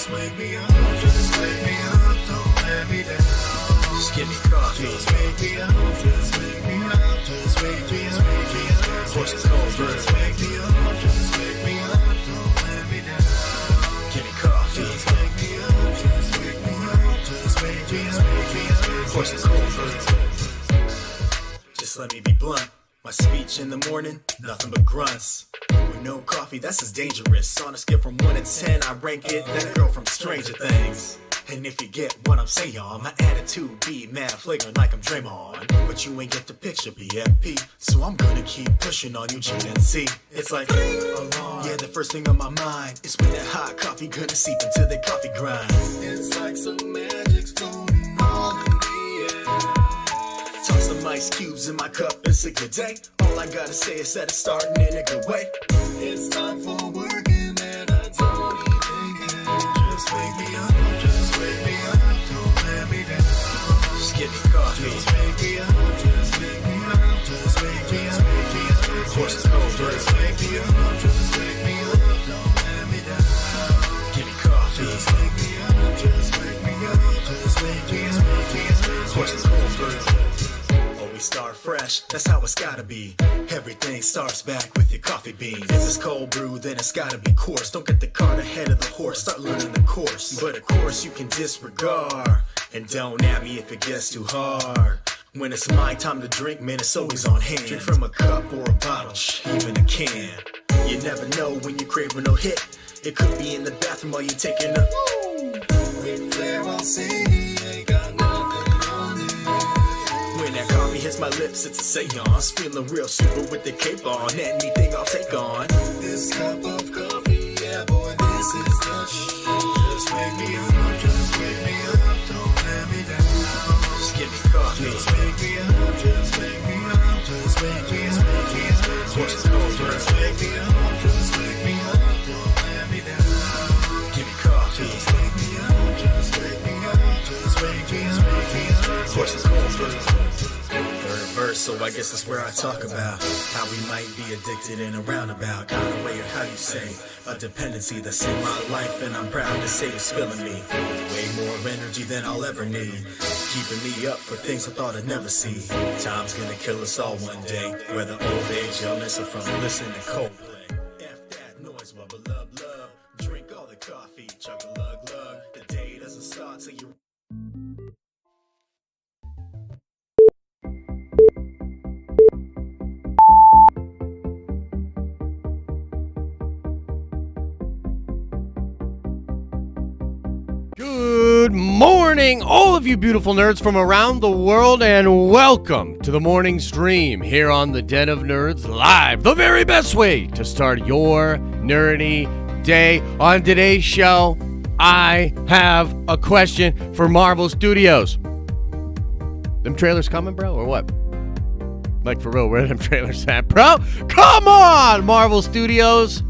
Just wake me up, just wake me up, don't let me down. Just give me coffee. Just wake me up, just wake me up, just wake me up, Horse is cold, just wake me up, just wake me up, don't let me down. give me coffee. Just wake me up, just wake me up, just wake me up, Horse is cold, just let me be blunt. My speech in the morning, nothing but grunts. With no coffee, that's just dangerous. On a scale from 1 to 10, I rank it that girl from Stranger Things. And if you get what I'm saying, my attitude be mad flagrant like I'm Draymond. But you ain't get the picture, BFP. So I'm gonna keep pushing on you, GNC. It's like, yeah, the first thing on my mind is when that hot coffee gonna seep into the coffee grind. It's like some magic's floating all in the air. Toss some ice cubes in my cup and sick the day. All I gotta say is that it's starting in a good way. It's time for working and I don't even care. Just wake me up, just wake me up, don't let me down. Just give me coffee. Just wake me up, just wake me up, just wake me up, Horse is cold, just wake me up, just wake me up, don't let me down. give me coffee. Just wake me up, just wake me up, just wake me up, Horse is cold, always start fresh, that's how it's gotta be. Everything starts back with your coffee beans. If it's cold brew, then it's gotta be coarse. Don't get the cart ahead of the horse, start learning the course. But of course you can disregard, and don't at me if it gets too hard. When it's my time to drink, man, it's always on hand. Drink from a cup or a bottle, even a can. You never know when you're craving a hit. It could be in the bathroom while you're taking a Ric Flair all say he ain't got nothing on it. When that coffee hits my lips, it's a seance. Feeling real super with the cape on. Anything I'll take on. This cup of coffee, yeah boy, this is the shit. Just wake me up, just wake me up, don't let me down. Just give me coffee. Just wake me up, just wake me up, just wake me up, Horse is cold, just wake me up, just wake me up, don't let me down. give me coffee. Just wake me up, just wake me up, just wake me up, Horse is cold. Third verse, so I guess that's where I talk about how we might be addicted in a roundabout kind of way, or how you say, a dependency that's in my life, and I'm proud to say it's filling me with way more energy than I'll ever need, keeping me up for things I thought I'd never see. Time's gonna kill us all one day, whether old age, illness, or from listening to Coldplay. F that noise, wubba love, love. Drink all the coffee, chug a lug, lug. The day doesn't start till you. Good morning, all of you beautiful nerds from around the world, and welcome to the morning stream here on the Den of Nerds Live, the very best way to start your nerdy day. On today's show, I have a question for Marvel Studios. Them trailers coming, bro, or what? Like, for real, where are them trailers at, bro? Come on, Marvel Studios!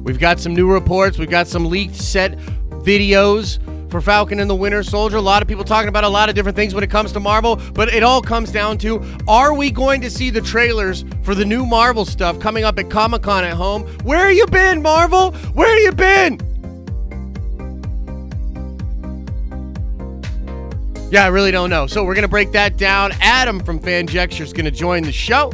We've got some new reports, we've got some leaked set videos for Falcon and the Winter Soldier. A lot of people talking about a lot of different things when it comes to Marvel, but it all comes down to, are we going to see the trailers for the new Marvel stuff coming up at ComicCon at home? Where you been, Marvel? Where you been? Yeah, I really don't know. So we're going to break that down. Adam from Fanjexture is going to join the show,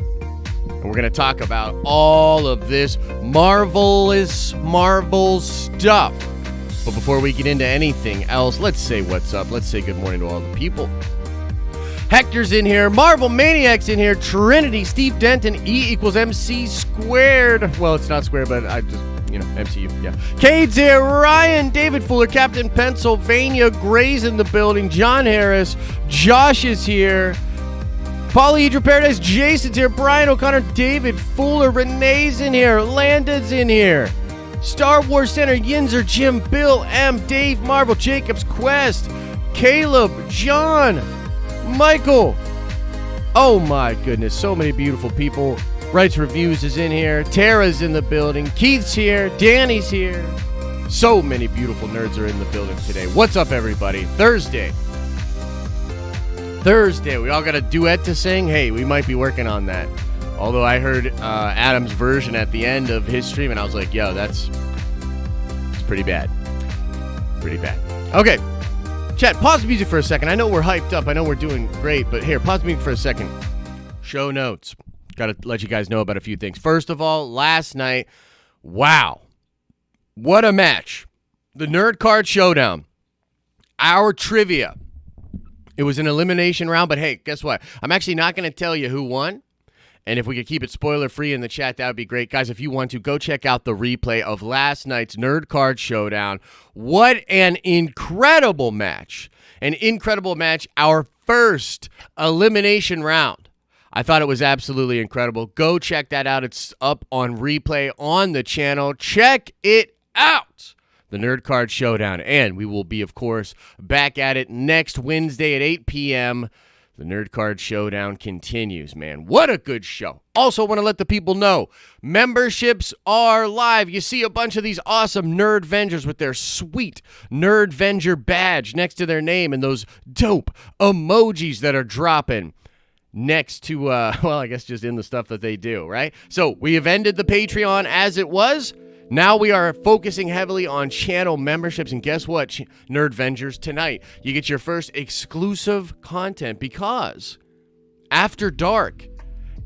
and we're going to talk about all of this marvelous Marvel stuff. But before we get into anything else, let's say what's up. Let's say good morning to all the people. Hector's in here. Marvel Maniac's in here. Trinity, Steve Denton, E equals MC squared. Well, it's not squared, but I just, MCU, yeah. Cade's here. Ryan, David Fuller, Captain Pennsylvania, Gray's in the building. John Harris, Josh is here. Polyhedra Paradise, Jason's here. Brian O'Connor, David Fuller, Renee's in here. Landon's in here. Star Wars Center, Yinzer, Jim, Bill, M, Dave, Marvel, Jacobs, Quest, Caleb, John, Michael. Oh my goodness, so many beautiful people. Writes Reviews is in here. Tara's in the building. Keith's here. Danny's here. So many beautiful nerds are in the building today. What's up, everybody? Thursday. We all got a duet to sing. Hey, we might be working on that. Although I heard Adam's version at the end of his stream, and I was like, yo, it's pretty bad. Pretty bad. Okay. Chat, pause the music for a second. I know we're hyped up. I know we're doing great, but here, pause the music for a second. Show notes. Got to let you guys know about a few things. First of all, last night, wow. What a match. The Nerd Card Showdown. Our trivia. It was an elimination round, but hey, guess what? I'm actually not going to tell you who won. And if we could keep it spoiler-free in the chat, that would be great. Guys, if you want to, go check out the replay of last night's Nerd Card Showdown. What an incredible match. An incredible match. Our first elimination round. I thought it was absolutely incredible. Go check that out. It's up on replay on the channel. Check it out. The Nerd Card Showdown. And we will be, of course, back at it next Wednesday at 8 p.m., The Nerd Card Showdown continues, man. What a good show. Also want to let the people know, memberships are live. You see a bunch of these awesome Nerd Vengers with their sweet Nerd Venger badge next to their name and those dope emojis that are dropping next to, well, I guess just in the stuff that they do, right? So we have ended the Patreon as it was. Now we are focusing heavily on channel memberships, and guess what, Nerd Vengers? Tonight, you get your first exclusive content because After Dark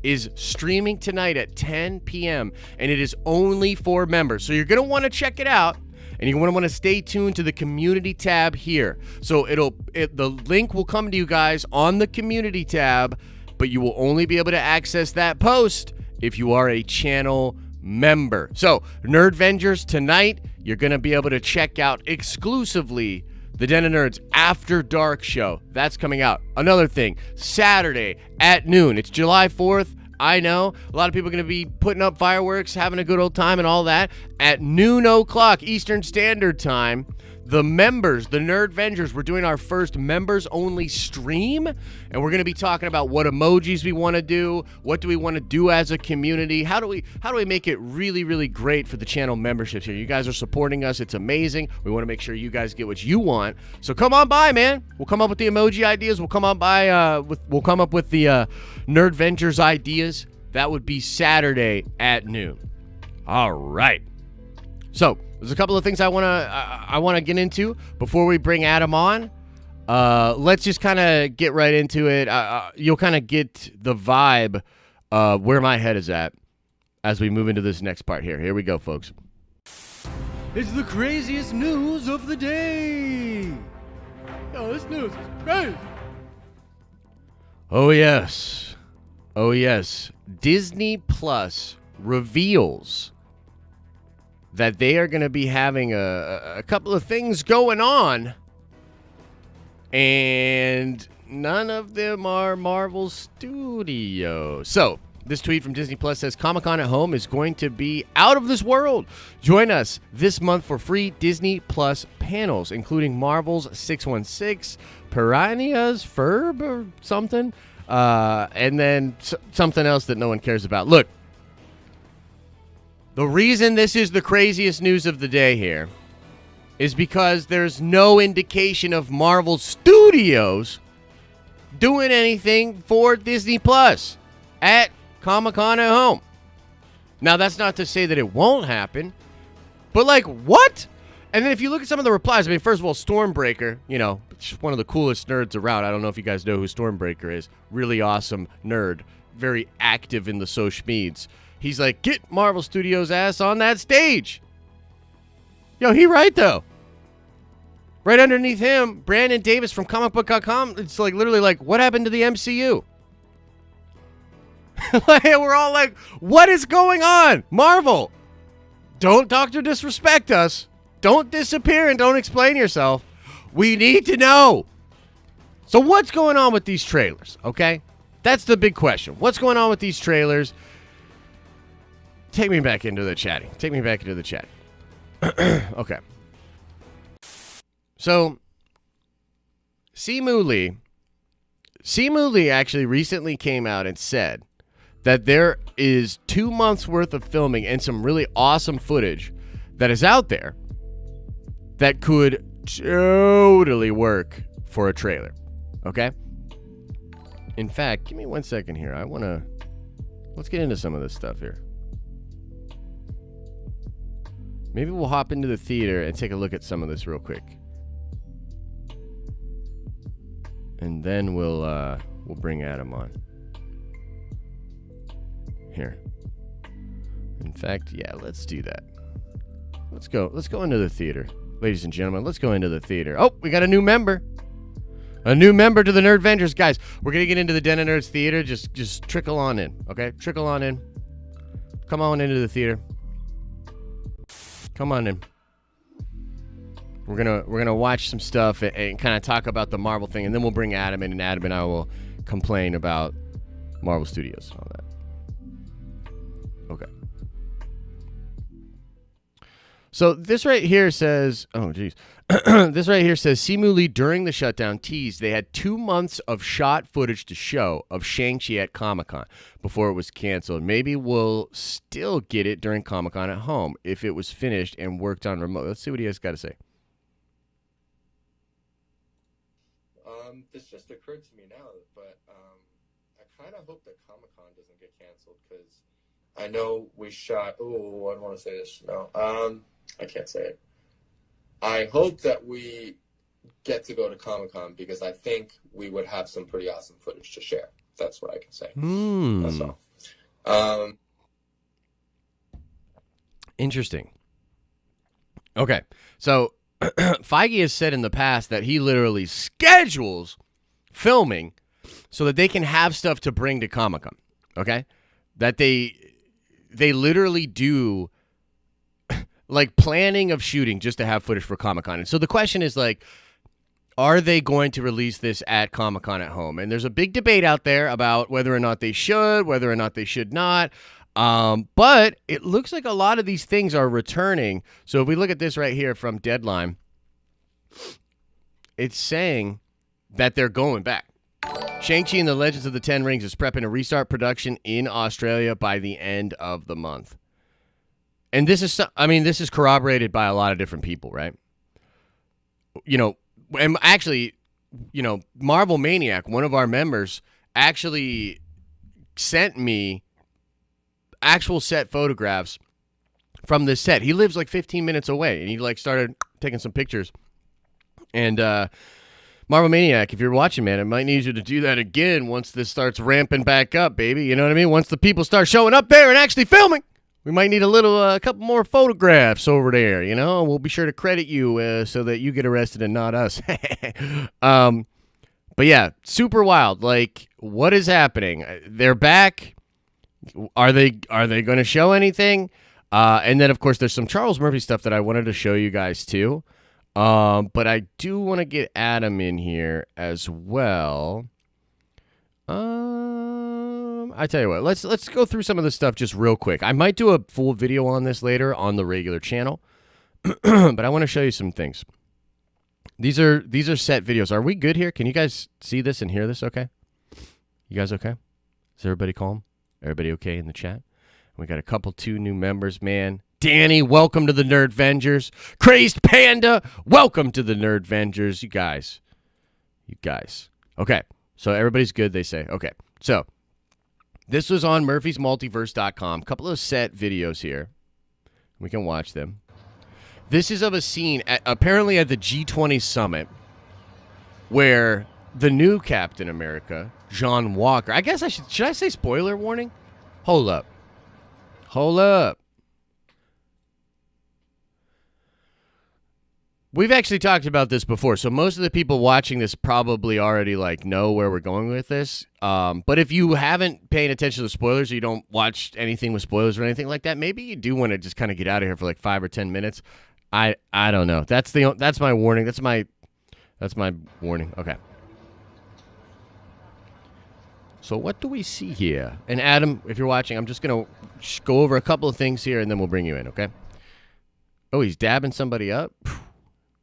is streaming tonight at 10 p.m., and it is only for members. So you're going to want to check it out, and you're going to want to stay tuned to the community tab here. So the link will come to you guys on the community tab, but you will only be able to access that post if you are a channel member. So, Nerd Vengers, tonight, you're going to be able to check out exclusively the Den of Nerds After Dark show. That's coming out. Another thing, Saturday at noon. It's July 4th. I know a lot of people are going to be putting up fireworks, having a good old time and all that. At noon o'clock Eastern Standard Time, the members, the Nerd Vengers, we're doing our first members-only stream, and we're going to be talking about what emojis we want to do, what do we want to do as a community, how do we make it really, really great for the channel memberships here. You guys are supporting us. It's amazing. We want to make sure you guys get what you want. So come on by, man. We'll come up with the emoji ideas. We'll come on by. We'll come up with the Nerd Vengers ideas. That would be Saturday at noon. All right. So there's a couple of things I want to get into before we bring Adam on. Let's just kind of get right into it. You'll kind of get the vibe where my head is at as we move into this next part here. Here we go, folks. It's the craziest news of the day. Yo, this news is crazy. Oh, yes. Oh, yes. Disney Plus reveals that they are going to be having a couple of things going on, and none of them are Marvel Studios. So, this tweet from Disney Plus says, ComicCon at Home is going to be out of this world. Join us this month for free Disney Plus panels, including Marvel's 616, Piranha's Ferb or something, and then something else that no one cares about. Look, the reason this is the craziest news of the day here is because there's no indication of Marvel Studios doing anything for Disney Plus at Comic-Con at Home. Now, that's not to say that it won't happen, but like, what? And then if you look at some of the replies, I mean, first of all, Stormbreaker, you know, just one of the coolest nerds around. I don't know if you guys know who Stormbreaker is. Really awesome nerd. Very active in the social medias. He's like, get Marvel Studios' ass on that stage. Yo, he right, though. Right underneath him, Brandon Davis from comicbook.com. It's like literally like, what happened to the MCU? We're all like, what is going on? Marvel, don't Dr. Disrespect us. Don't disappear and don't explain yourself. We need to know. So what's going on with these trailers, okay? That's the big question. What's going on with these trailers? Take me back into the chatting. Take me back into the chatting. Okay. So, Simu Lee actually recently came out and said that there is 2 months worth of filming and some really awesome footage that is out there that could totally work for a trailer. Okay? In fact, give me 1 second here. Let's get into some of this stuff here. Maybe we'll hop into the theater and take a look at some of this real quick. and then we'll bring Adam on. Here. In fact, yeah, let's do that. Let's go into the theater. Ladies and gentlemen, let's go into the theater. Oh, we got a new member. A new member to the Nerd Avengers. Guys, we're going to get into the Den of Nerds theater. Just trickle on in, okay? Trickle on in. Come on into the theater. Come on in. We're gonna watch some stuff and kind of talk about the Marvel thing, and then we'll bring Adam in, and Adam and I will complain about Marvel Studios and all that. Okay. So this right here says, oh geez, this right here says Simu Lee during the shutdown teased they had 2 months of shot footage to show of Shang-Chi at ComicCon before it was canceled. Maybe we'll still get it during ComicCon at home if it was finished and worked on remote. Let's see what he has got to say. This just occurred to me now, but I kind of hope that ComicCon doesn't get canceled because I know we shot. Oh, I don't want to say this. No, I can't say it. I hope that we get to go to Comic-Con because I think we would have some pretty awesome footage to share. That's what I can say. That's all. Interesting. Okay, so Feige has said in the past that he literally schedules filming so that they can have stuff to bring to Comic-Con. Okay, that they literally do like planning of shooting just to have footage for Comic-Con. And so the question is like, are they going to release this at Comic-Con at home? And there's a big debate out there about whether or not they should, whether or not they should not. But it looks like a lot of these things are returning. So if we look at this right here from Deadline, it's saying that they're going back. Shang-Chi and the Legends of the Ten Rings is prepping to restart production in Australia by the end of the month. And this is corroborated by a lot of different people, right? You know, and actually, you know, Marvel Maniac, one of our members, actually sent me actual set photographs from this set. He lives like 15 minutes away, and he like started taking some pictures. And Marvel Maniac, if you're watching, man, I might need you to do that again once this starts ramping back up, baby. You know what I mean? Once the people start showing up there and actually filming. We might need a couple more photographs over there, you know? We'll be sure to credit you so that you get arrested and not us. But yeah, super wild. Like, what is happening? They're back. Are they going to show anything? And then, of course, there's some Charles Murphy stuff that I wanted to show you guys, too. But I do want to get Adam in here as well. I tell you what, let's go through some of this stuff just real quick. I might do a full video on this later on the regular channel, but I want to show you some things. These are set videos. Are we good here? Can you guys see this and hear this okay? You guys okay? Is everybody calm? Everybody okay in the chat? We got two new members, man. Danny, welcome to the Nerd Avengers. Crazed Panda, welcome to the Nerd Avengers. You guys. Okay, so everybody's good, they say. Okay, so this was on murphysmultiverse.com. A couple of set videos here. We can watch them. This is of a scene apparently at the G20 summit where the new Captain America, John Walker. I guess should I say spoiler warning? Hold up. We've actually talked about this before, so most of the people watching this probably already like know where we're going with this. But if you haven't paid attention to the spoilers, or you don't watch anything with spoilers or anything like that, maybe you do want to just kind of get out of here for like 5 or 10 minutes. I don't know. That's my warning. That's my warning. Okay. So what do we see here? And Adam, if you're watching, I'm just gonna go over a couple of things here, and then we'll bring you in. Okay. Oh, he's dabbing somebody up.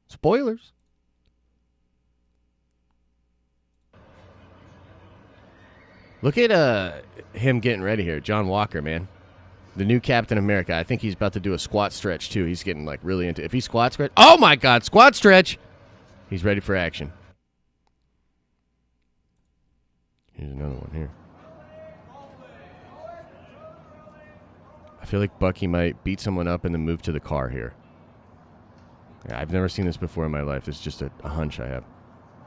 Spoilers. Look at him getting ready here. John Walker, man. The new Captain America. I think he's about to do a squat stretch, too. He's getting, like, really into it. If he squat stretch. Oh, my God. Squat stretch. He's ready for action. Here's another one here. I feel like Bucky might beat someone up and then move to the car here. Yeah, I've never seen this before in my life. It's just a hunch I have.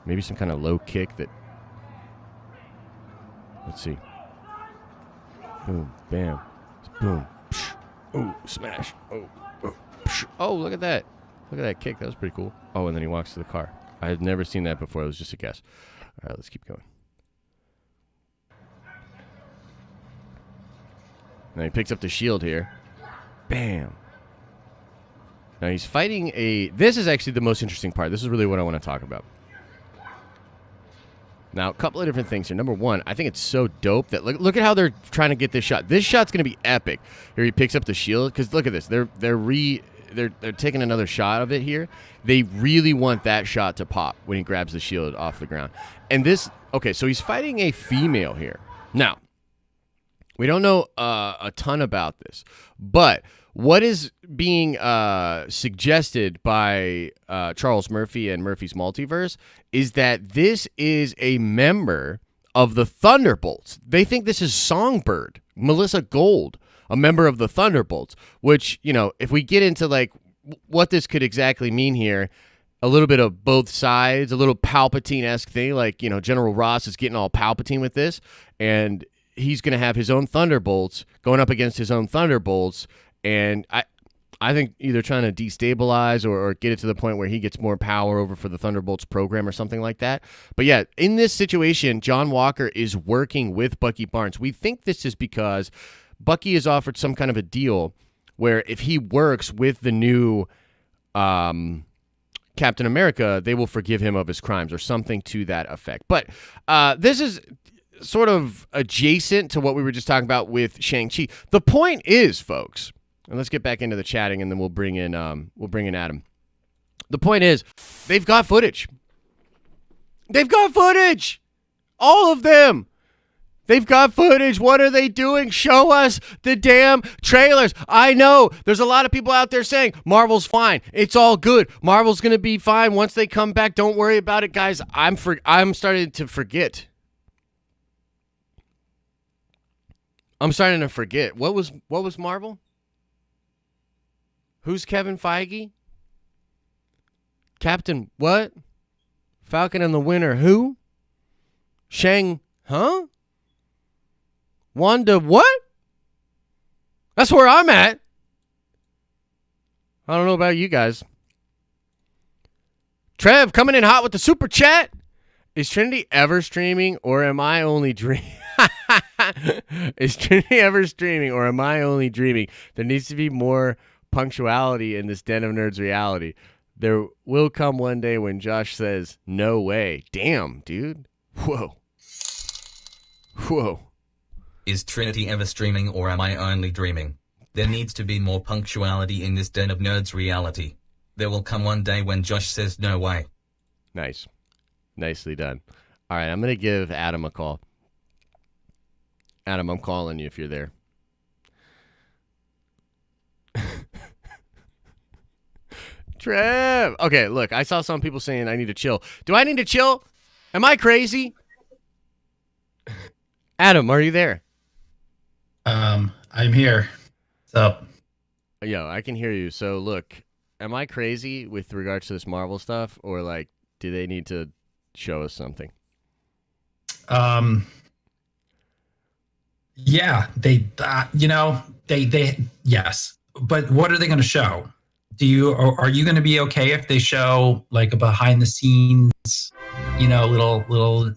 Maybe some kind of low kick that Let's see. Boom, bam, boom, psh, oh, smash, oh, oh, psh. Oh, look at that. Look at that kick. That was pretty cool. Oh, and then he walks to the car. I had never seen that before. It was just a guess. All right, let's keep going. Now he picks up the shield here. Bam. Now he's fighting a... This is actually the most interesting part. This is really what I want to talk about. Now, a couple of different things here. Number one, I think it's so dope that... Look at how they're trying to get this shot. This shot's going to be epic. Here he picks up the shield. Because look at this. They're taking another shot of it here. They really want that shot to pop when he grabs the shield off the ground. And this... Okay, so he's fighting a female here. Now, we don't know a ton about this. But... what is being suggested by Charles Murphy and Murphy's Multiverse is that this is a member of the Thunderbolts. They think this is Songbird, Melissa Gold, a member of the Thunderbolts, which, you know, if we get into, like, what this could exactly mean here, a little bit of both sides, a little Palpatine-esque thing, like, you know, General Ross is getting all Palpatine with this, and he's going to have his own Thunderbolts going up against his own Thunderbolts. And I think either trying to destabilize or get it to the point where he gets more power over for the Thunderbolts program or something like that. But yeah, in this situation, John Walker is working with Bucky Barnes. We think this is because Bucky has offered some kind of a deal where if he works with the new Captain America, they will forgive him of his crimes or something to that effect. But this is sort of adjacent to what we were just talking about with Shang-Chi. The point is, folks... And let's get back into the chatting, and then we'll bring in Adam. The point is, they've got footage. They've got footage. All of them. They've got footage. What are they doing? Show us the damn trailers. I know there's a lot of people out there saying Marvel's fine. It's all good. Marvel's gonna be fine once they come back. Don't worry about it, guys. I'm starting to forget. I'm starting to forget. What was Marvel? Who's Kevin Feige? Captain what? Falcon and the Winter who? Shang, huh? Wanda what? That's where I'm at. I don't know about you guys. Trev coming in hot with the super chat. Is Trinity ever streaming or am I only dreaming? Is Trinity ever streaming or am I only dreaming? There needs to be more punctuality in this Den of Nerds reality. There will come one day when Josh says, no way. Damn, dude. Whoa. Is Trinity ever streaming or am I only dreaming? There needs to be more punctuality in this Den of Nerds reality. There will come one day when Josh says no way. Nice. Nicely done. All right, I'm going to give Adam a call. Adam, I'm calling you if you're there. Trev. Okay, look, I saw some people saying I need to chill. Do I need to chill? Am I crazy? Adam, are you there? I'm here. What's up? Yo, I can hear you. So, look, am I crazy with regards to this Marvel stuff, or like, do they need to show us something? Yeah, they yes, but what are they going to show? Are you going to be okay if they show like a behind the scenes, little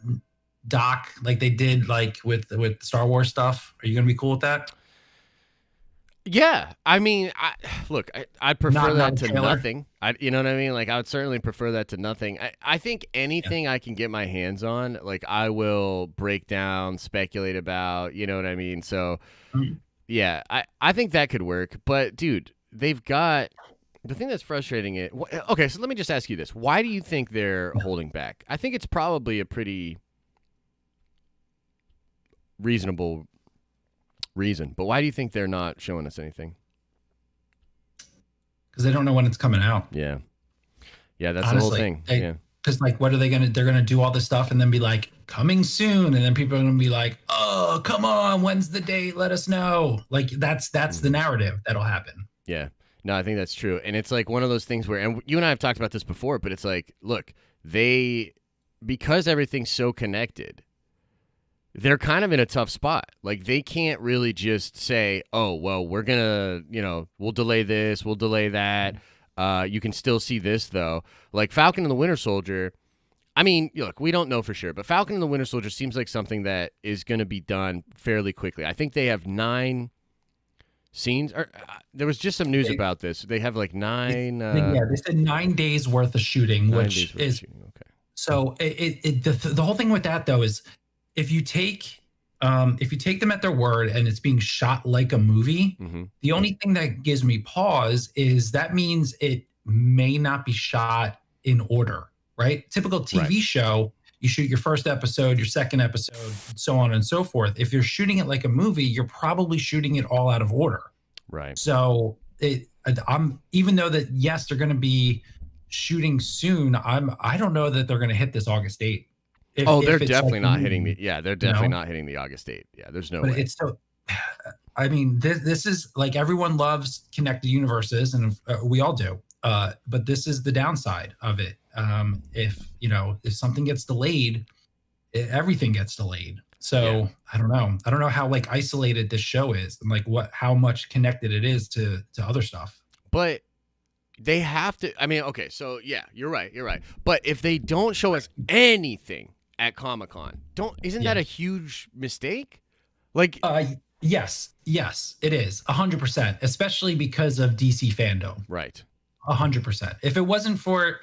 doc like they did like with Star Wars stuff? Are you going to be cool with that? Yeah, I mean, I'd prefer that to trailer. nothing. You know what I mean? Like, I would certainly prefer that to nothing. I think anything I can get my hands on, like, I will break down, speculate about. You know what I mean? So, yeah, I think that could work. But, dude, they've got the thing that's frustrating it. Okay, so let me just ask you this: why do you think they're holding back? I think it's probably a pretty reasonable reason, but why do you think they're not showing us anything? Because they don't know when it's coming out. Yeah, that's Honestly, the whole thing. Yeah, because like, what are they gonna? They're gonna do all this stuff and then be like, coming soon, and then people are gonna be like, oh, come on, when's the date? Let us know. Like that's the narrative that'll happen. Yeah, no, I think that's true, and it's like one of those things where, and you and I have talked about this before, but it's like, look, because everything's so connected. they're kind of in a tough spot. Like, they can't really just say, oh, well, we're going to, we'll delay this, we'll delay that. You can still see this, though. Like, Falcon and the Winter Soldier, I mean, look, we don't know for sure, but Falcon and the Winter Soldier seems like something that is going to be done fairly quickly. I think they have 9 scenes. There was just some news about this. They have like 9. They said 9 days worth of shooting, which is okay. So the whole thing with that though is if you take them at their word and it's being shot like a movie, the only thing that gives me pause is that means it may not be shot in order, right? Typical TV show, you shoot your first episode, your second episode, so on and so forth. If you're shooting it like a movie, you're probably shooting it all out of order. Right. So I'm even though that, yes, they're going to be shooting soon, I don't know that they're going to hit this August date. They're definitely not hitting they're definitely not hitting the August date. Yeah, there's no way. It's so, I mean, this is like everyone loves connected universes, and we all do. But this is the downside of it. If something gets delayed, everything gets delayed. So I don't know how like isolated this show is, and like how much connected it is to other stuff. But they have to. I mean, okay, so yeah, you're right. But if they don't show us anything at ComicCon, isn't that a huge mistake? Like, yes, it is 100%, especially because of DC fandom. Right. 100%. If it wasn't for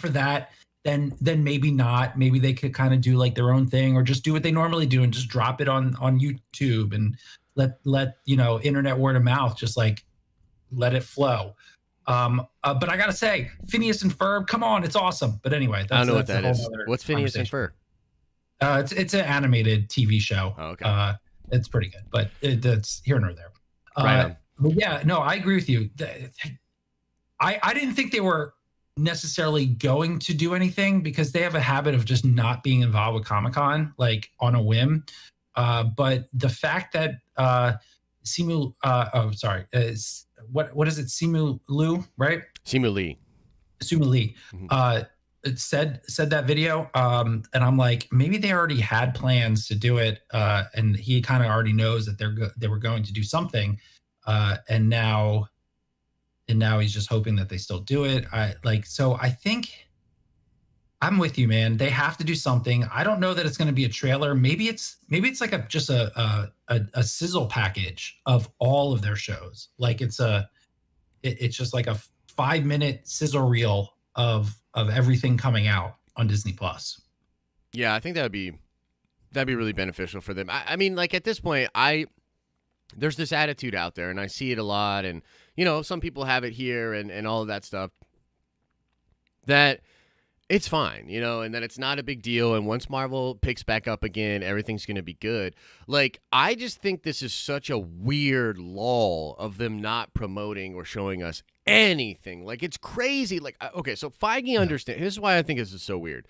that, then maybe not. Maybe they could kind of do like their own thing, or just do what they normally do and just drop it on YouTube and let internet word of mouth, just like let it flow. But I gotta say, Phineas and Ferb, come on, it's awesome. But anyway, I don't know what that is. What's Phineas and Ferb? It's an animated TV show. Oh, okay. It's pretty good, but it's here nor there. Right. But yeah, no, I agree with you. I didn't think they were necessarily going to do anything because they have a habit of just not being involved with Comic-Con, like on a whim. But the fact that Simu, what is it? Simu Liu, right? Simu Lee. Said that video, and I'm like, maybe they already had plans to do it, and he kind of already knows that they were going to do something, and now he's just hoping that they still do it. So I think I'm with you, man. They have to do something. I don't know that it's going to be a trailer. Maybe it's like just a sizzle package of all of their shows. Like it's just like a 5-minute sizzle reel of everything coming out on Disney Plus. Yeah, I think that'd be really beneficial for them. I mean, like at this point, there's this attitude out there, and I see it a lot, and some people have it here and all of that stuff, that it's fine, and that it's not a big deal, and once Marvel picks back up again, everything's going to be good. Like, I just think this is such a weird lull of them not promoting or showing us anything. Like, it's crazy. Like, okay, so Feige understands. This is why I think this is so weird.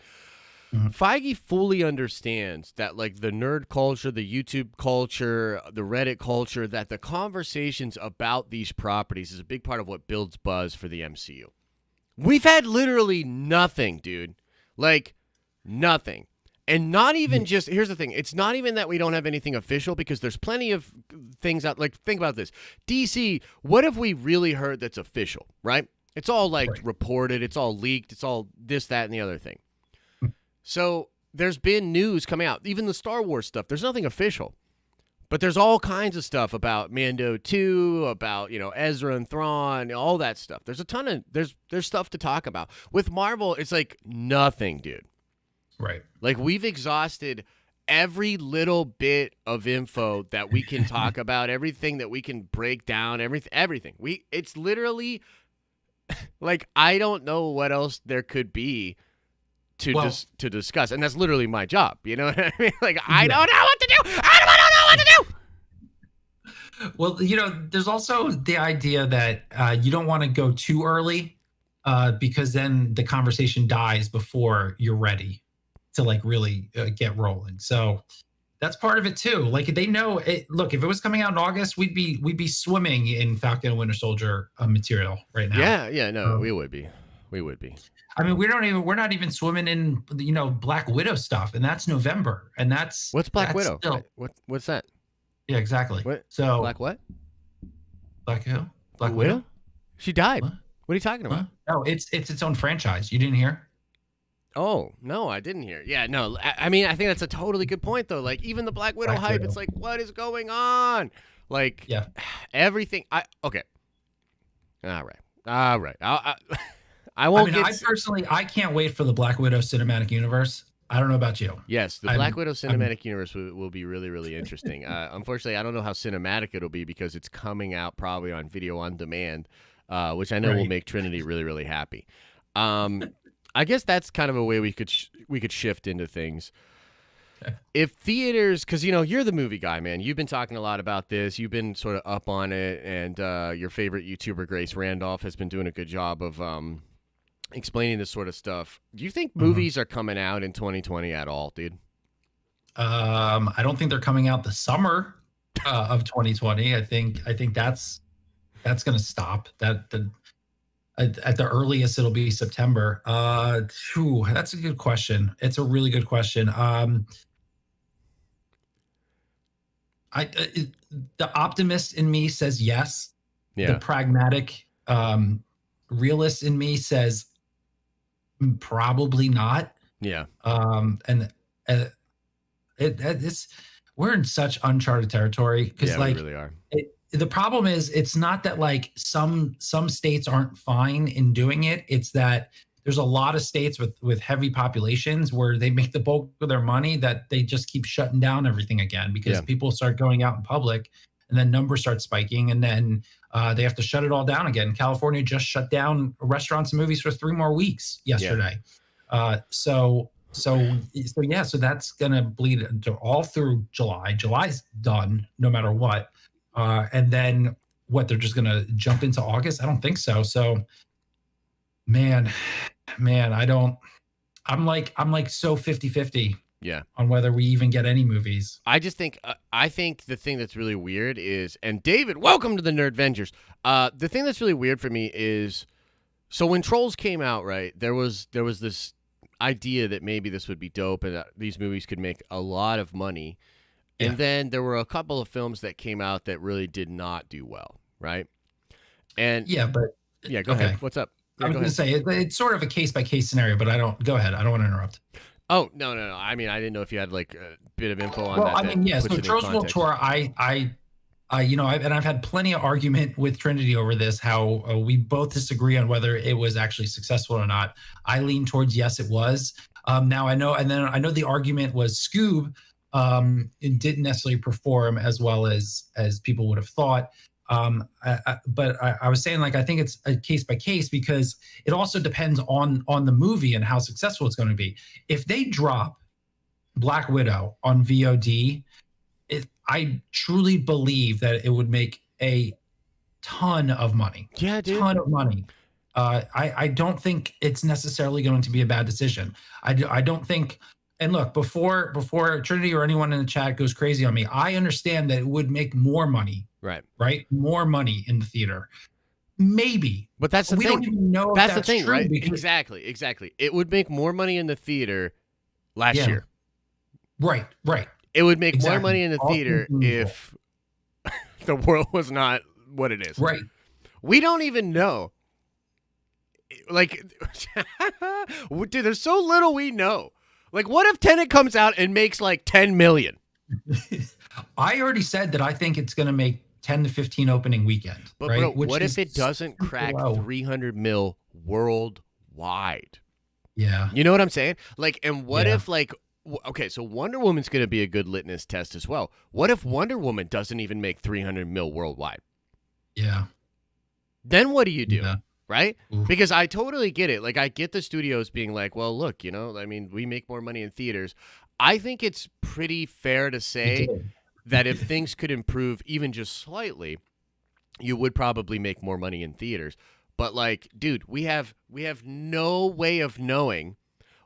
Feige fully understands that, like, the nerd culture, the YouTube culture, the Reddit culture, that the conversations about these properties is a big part of what builds buzz for the MCU. We've had literally nothing, dude. Like, nothing. And not even just, here's the thing. It's not even that we don't have anything official, because there's plenty of things out. Like, think about this. DC, what have we really heard that's official, right? It's all, like, reported. It's all leaked. It's all this, that, and the other thing. So there's been news coming out. Even the Star Wars stuff, there's nothing official. But there's all kinds of stuff about Mando 2, about, Ezra and Thrawn, all that stuff. There's a ton of, there's stuff to talk about. With Marvel, it's like nothing, dude. Right. Like, we've exhausted every little bit of info that we can talk about, everything that we can break down, everything. It's literally, like, I don't know what else there could be to discuss. And that's literally my job. You know what I mean? Like, I don't know what to do. I don't know what to do. Well, there's also the idea that you don't want to go too early because then the conversation dies before you're ready to like really get rolling. So that's part of it too. Like, they know it. Look, if it was coming out in August, we'd be swimming in Falcon and Winter Soldier material right now. Yeah, no, we would be. we would be. I mean, we're not even swimming in, Black Widow stuff, and that's November, and that's What's Black that's Widow? still- What's that? yeah, exactly. What? So Black what? Black who? Black Widow? Widow? She died. What? What are you talking about? Huh? No, it's its own franchise. You didn't hear? Oh, no, I didn't hear. Yeah, no. I mean, I think that's a totally good point, though. Like, even the Black Widow Black hype, Widow. it's like, what is going on? Like, Yeah. everything. Okay. All right. I won't get. I can't wait for the Black Widow cinematic universe. I don't know about you. Yes, the Black Widow cinematic universe will be really, really interesting. Unfortunately, I don't know how cinematic it'll be because it's coming out probably on video on demand, which I know will make Trinity really, really happy. I guess that's kind of a way we could shift into things. If theaters, because you're the movie guy, man. You've been talking a lot about this. You've been sort of up on it, and your favorite YouTuber, Grace Randolph, has been doing a good job of explaining this sort of stuff. Do you think movies are coming out in 2020 at all, dude? I don't think they're coming out the summer of 2020. I think that's going to stop. At the earliest, it'll be September. That's a good question. It's a really good question. The optimist in me says yes. Yeah. The pragmatic realist in me says probably not. Yeah. It's we're in such uncharted territory because we really are. The problem is it's not that like some states aren't fine in doing it. It's that there's a lot of states with heavy populations where they make the bulk of their money that they just keep shutting down everything again because people start going out in public and then numbers start spiking and then they have to shut it all down again. California just shut down restaurants and movies for 3 more weeks yesterday. So that's going to bleed all through July. July's done no matter what. And then they're just going to jump into August? I don't think so. So man, I'm like so 50-50 on whether we even get any movies. I just think, I think the thing that's really weird is, and David, welcome to the Nerd Avengers. The thing that's really weird for me is, so when Trolls came out, right, there was this idea that maybe this would be dope and that these movies could make a lot of money. And then there were a couple of films that came out that really did not do well, right? And go ahead. What's up? I was going to say it's sort of a case-by-case scenario, but go ahead. I don't want to interrupt. Oh, no. I mean, I didn't know if you had like a bit of info on that. Well, I mean, yeah. So Trolls World Tour, I've had plenty of argument with Trinity over this, how we both disagree on whether it was actually successful or not. I lean towards yes, it was. Now I know, and then I know the argument was Scoob. It didn't necessarily perform as well as people would have thought. But I was saying, like, I think it's a case by case because it also depends on the movie and how successful it's going to be. If they drop Black Widow on VOD, I truly believe that it would make a ton of money. Yeah, dude. Ton of money. I don't think it's necessarily going to be a bad decision. I don't think. And look, before Trinity or anyone in the chat goes crazy on me, I understand that it would make more money. Right? More money in the theater. Maybe. But that's the thing. We don't even know if that's the thing, true right? because... Exactly. It would make more money in the theater last year. Right. It would make more money in the theater if the world was not what it is. Right. We don't even know. Like, dude, there's so little we know. Like, what if Tenet comes out and makes like 10 million? I already said that I think it's going to make 10 to 15 opening weekend. But right? bro, what if it doesn't crack 300 mil worldwide? Yeah. You know what I'm saying? Like, and what if like, okay, so Wonder Woman's going to be a good litmus test as well. What if Wonder Woman doesn't even make 300 mil worldwide? Yeah. Then what do you do? Yeah. Right? Oof. Because I totally get it. Like, I get the studios being like, well, look, I mean, we make more money in theaters. I think it's pretty fair to say that if things could improve even just slightly, you would probably make more money in theaters. But like, dude, we have no way of knowing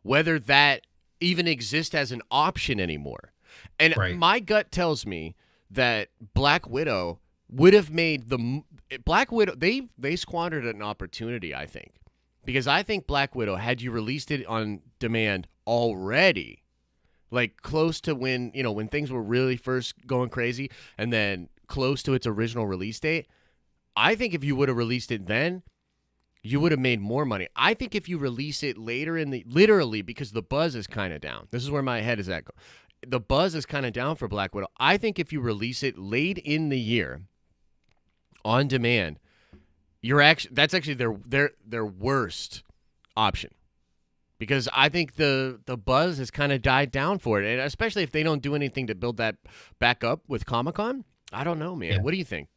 whether that even exists as an option anymore. And my gut tells me that Black Widow would have made Black Widow, they squandered an opportunity, I think, Because I think Black Widow, had you released it on demand already, like close to when, when things were really first going crazy and then close to its original release date, I think if you would have released it then, you would have made more money. I think if you release it later literally because the buzz is kind of down. This is where my head is at. The buzz is kind of down for Black Widow. I think if you release it late in the year on demand, that's actually their worst option. Because I think the buzz has kind of died down for it. And especially if they don't do anything to build that back up with Comic-Con. I don't know, man. Yeah. What do you think?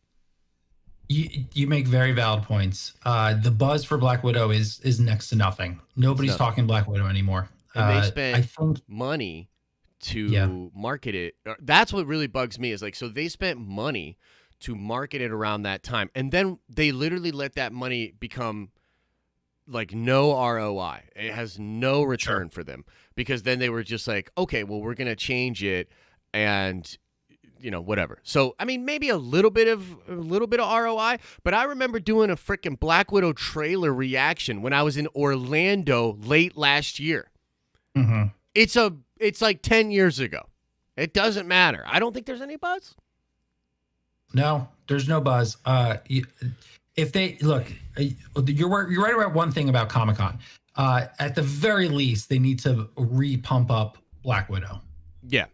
You make very valid points. The buzz for Black Widow is next to nothing. Nobody's talking Black Widow anymore. And they spent money to market it. That's what really bugs me is like, so they spent money to market it around that time. And then they literally let that money become like no ROI. It has no return for them because then they were just like, okay, well, we're going to change it and whatever. So, I mean, maybe a little bit of ROI, but I remember doing a freaking Black Widow trailer reaction when I was in Orlando late last year. Mm-hmm. It's like 10 years ago. It doesn't matter. I don't think there's any buzz. No, there's no buzz. If they look, you're right about one thing about Comic-Con. At the very least, they need to re-pump up Black Widow. Yeah.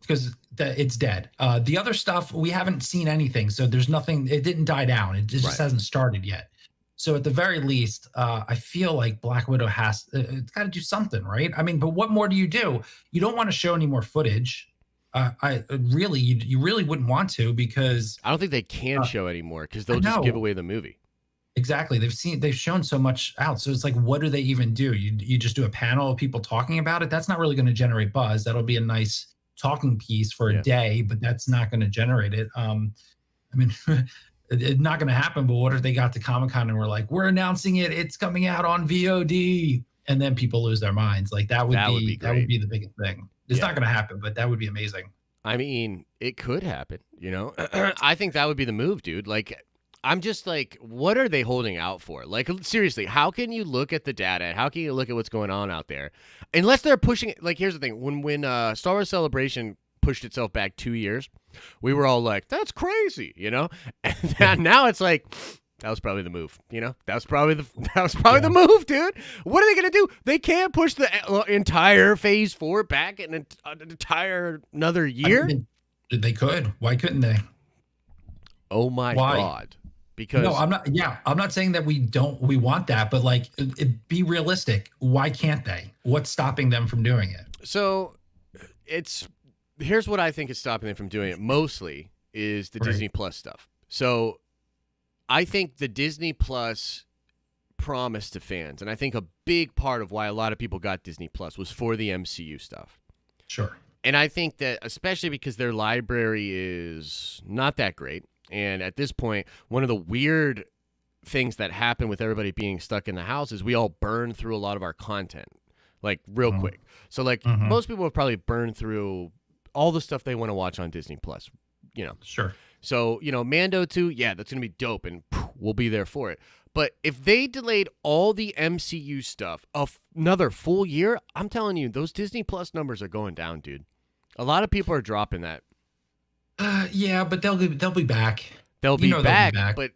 Because it's dead. The other stuff, we haven't seen anything. So there's nothing, it didn't die down. It just hasn't started yet. So at the very least, I feel like Black Widow it's got to do something, right? I mean, but what more do? You don't want to show any more footage. You really wouldn't want to because I don't think they can show anymore because they'll just give away the movie. Exactly. They've shown so much out. So it's like, what do they even do? You just do a panel of people talking about it. That's not really going to generate buzz. That'll be a nice talking piece for a day, but that's not going to generate it. I mean, it's not going to happen. But what if they got to Comic-Con and we're like, we're announcing it. It's coming out on VOD. And then people lose their minds. Like that would be the biggest thing. It's not going to happen, but that would be amazing. I mean, it could happen, I think that would be the move, dude. Like, I'm just like, what are they holding out for? Like, seriously, how can you look at the data? How can you look at what's going on out there? Unless they're pushing it. Like, here's the thing. When Star Wars Celebration pushed itself back 2 years, we were all like, that's crazy, And now it's like, that was probably the move, That was probably the move, dude. What are they gonna do? They can't push the entire Phase 4 back in an entire another year. They could. Why couldn't they? Oh my God! Because no, I'm not. Yeah, I'm not saying that we want that, but like, be realistic. Why can't they? What's stopping them from doing it? So, here's what I think is stopping them from doing it. Mostly is the Disney Plus stuff. So. I think the Disney Plus promise to fans, and I think a big part of why a lot of people got Disney Plus was for the MCU stuff. Sure. And I think that especially because their library is not that great, and at this point, one of the weird things that happen with everybody being stuck in the house is we all burn through a lot of our content, like real quick. So like most people have probably burned through all the stuff they want to watch on Disney Plus, Sure. So, Mando 2, that's going to be dope, and we'll be there for it. But if they delayed all the MCU stuff another full year, I'm telling you, those Disney Plus numbers are going down, dude. A lot of people are dropping that. Yeah, but they'll be back. They'll be back, but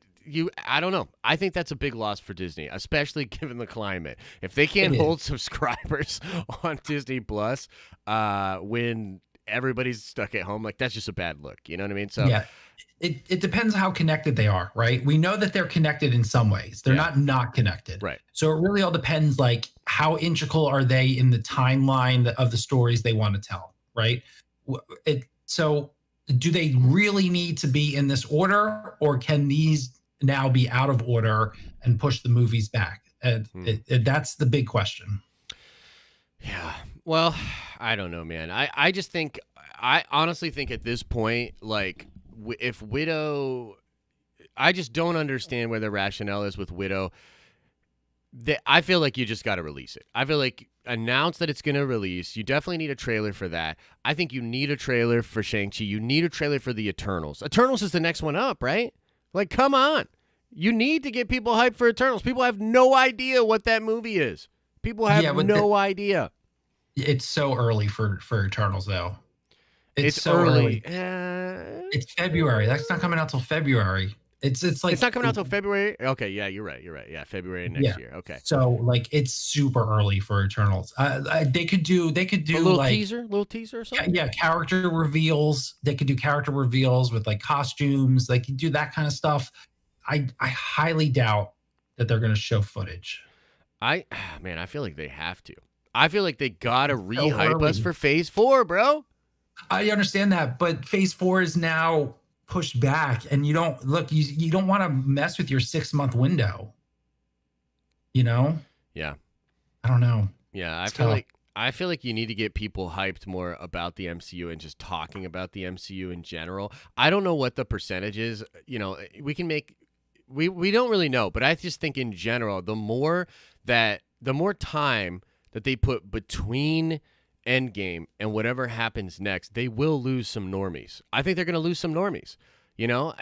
I don't know. I think that's a big loss for Disney, especially given the climate. If they can't hold subscribers on Disney Plus when everybody's stuck at home, like that's just a bad look. You know what I mean? So yeah. It depends how connected they are, right? We know that they're connected in some ways. They're not connected. Right. So it really all depends, like, how integral are they in the timeline of the stories they want to tell, right? So do they really need to be in this order, or can these now be out of order and push the movies back? That's the big question. Yeah. Well, I don't know, man. I honestly think at this point, like, if Widow, I just don't understand where the rationale is with Widow. I feel like you just got to release it. I feel like announce that it's going to release. You definitely need a trailer for that. I think you need a trailer for Shang-Chi. You need a trailer for the Eternals. Eternals is the next one up, right? Like, come on. You need to get people hyped for Eternals. People have no idea what that movie is. People have no idea. It's so early for Eternals, though. It's so early. It's February. That's not coming out till February. It's like it's not coming out till February. Okay, yeah, you're right. Yeah, February next year. Okay. So like it's super early for Eternals. They could do a little like teaser or something. Yeah, character reveals. They could do character reveals with like costumes. They could do that kind of stuff. I highly doubt that they're going to show footage. I feel like they have to. I feel like they gotta re-hype us for Phase 4, bro. I understand that, but Phase 4 is now pushed back, and you don't want to mess with your 6-month window. You know? Yeah. I don't know. Yeah, I feel like you need to get people hyped more about the MCU and just talking about the MCU in general. I don't know what the percentage is. You know, we don't really know, but I just think in general, the more time that they put between Endgame and whatever happens next, they will lose some normies. I think they're going to lose some normies. You know,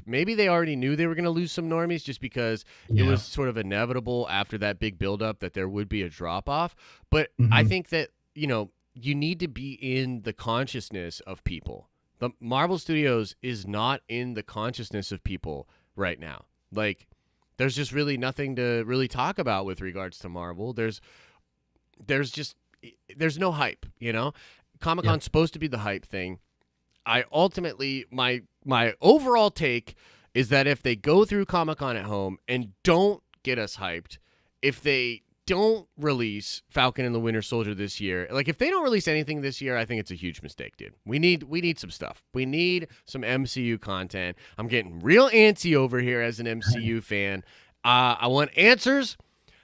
maybe they already knew they were going to lose some normies just because it was sort of inevitable after that big buildup that there would be a drop-off. But I think that, you know, you need to be in the consciousness of people. The Marvel Studios is not in the consciousness of people right now. Like, there's just really nothing to really talk about with regards to Marvel. There's no hype, you know? Comic-Con's supposed to be the hype thing. I ultimately, my overall take is that if they go through Comic-Con at home and don't get us hyped, if they don't release Falcon and the Winter Soldier this year, like if they don't release anything this year, I think it's a huge mistake, dude. We need some stuff. We need some MCU content. I'm getting real antsy over here as an MCU fan. I want answers.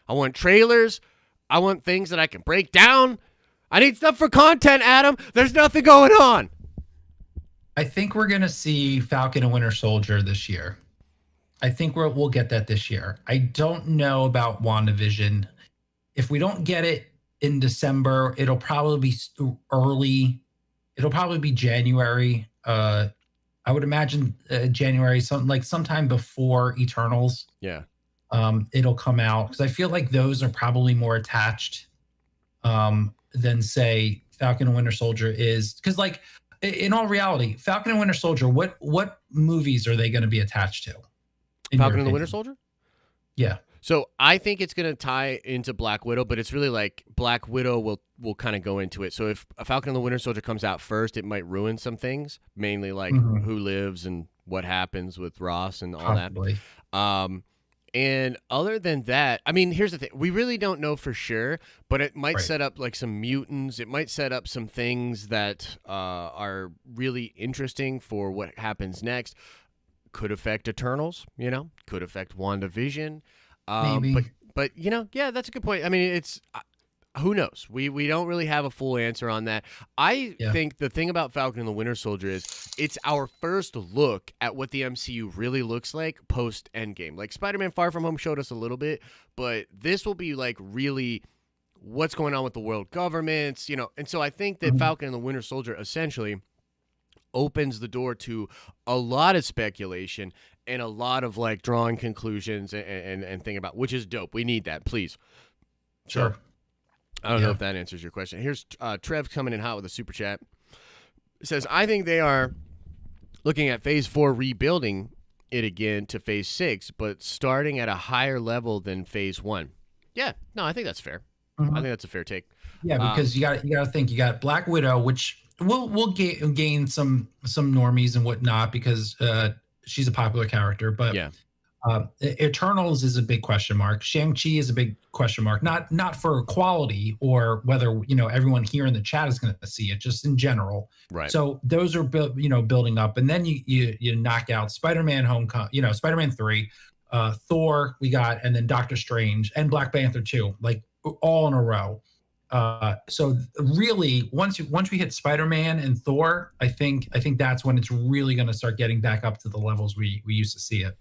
I want trailers. I want things that I can break down. I need stuff for content, Adam. There's nothing going on. I think we're going to see Falcon and Winter Soldier this year. I think we'll get that this year. I don't know about WandaVision. If we don't get it in December, it'll probably be early. It'll probably be January. I would imagine January, sometime before Eternals. Yeah. It'll come out because I feel like those are probably more attached than say Falcon and Winter Soldier is. Because like in all reality, Falcon and Winter Soldier, what movies are they going to be attached to? Falcon and the Winter Soldier? Yeah. So I think it's going to tie into Black Widow, but it's really like Black Widow will kind of go into it. So if a Falcon and the Winter Soldier comes out first, it might ruin some things, mainly like who lives and what happens with Ross and all that. And other than that, I mean, here's the thing. We really don't know for sure, but it might set up like some mutants. It might set up some things that are really interesting for what happens next. Could affect Eternals, you know, could affect WandaVision. Maybe. But you know, yeah, that's a good point. I mean, it's who knows? We don't really have a full answer on that. I think the thing about Falcon and the Winter Soldier is it's our first look at what the MCU really looks like post Endgame. Like Spider-Man Far From Home showed us a little bit, but this will be like really what's going on with the world governments, you know. And so I think that Falcon and the Winter Soldier essentially opens the door to a lot of speculation and a lot of like drawing conclusions and thinking about, which is dope. We need that, please. Sure. I don't know if that answers your question. Here's Trev coming in hot with a super chat. It says, I think they are looking at Phase 4 rebuilding it again to Phase 6, but starting at a higher level than Phase 1. Yeah, no, I think that's fair. I think that's a fair take. Yeah, because you got to think you got Black Widow, which will gain some normies and whatnot because she's a popular character. But Eternals is a big question mark. Shang-Chi is a big question mark. Not for quality or whether everyone here in the chat is going to see it, just in general. Right. So those are building up, and then you knock out Spider-Man Spider-Man 3, Thor we got, and then Doctor Strange and Black Panther 2, like all in a row. So really, once we hit Spider-Man and Thor, I think that's when it's really going to start getting back up to the levels we used to see it.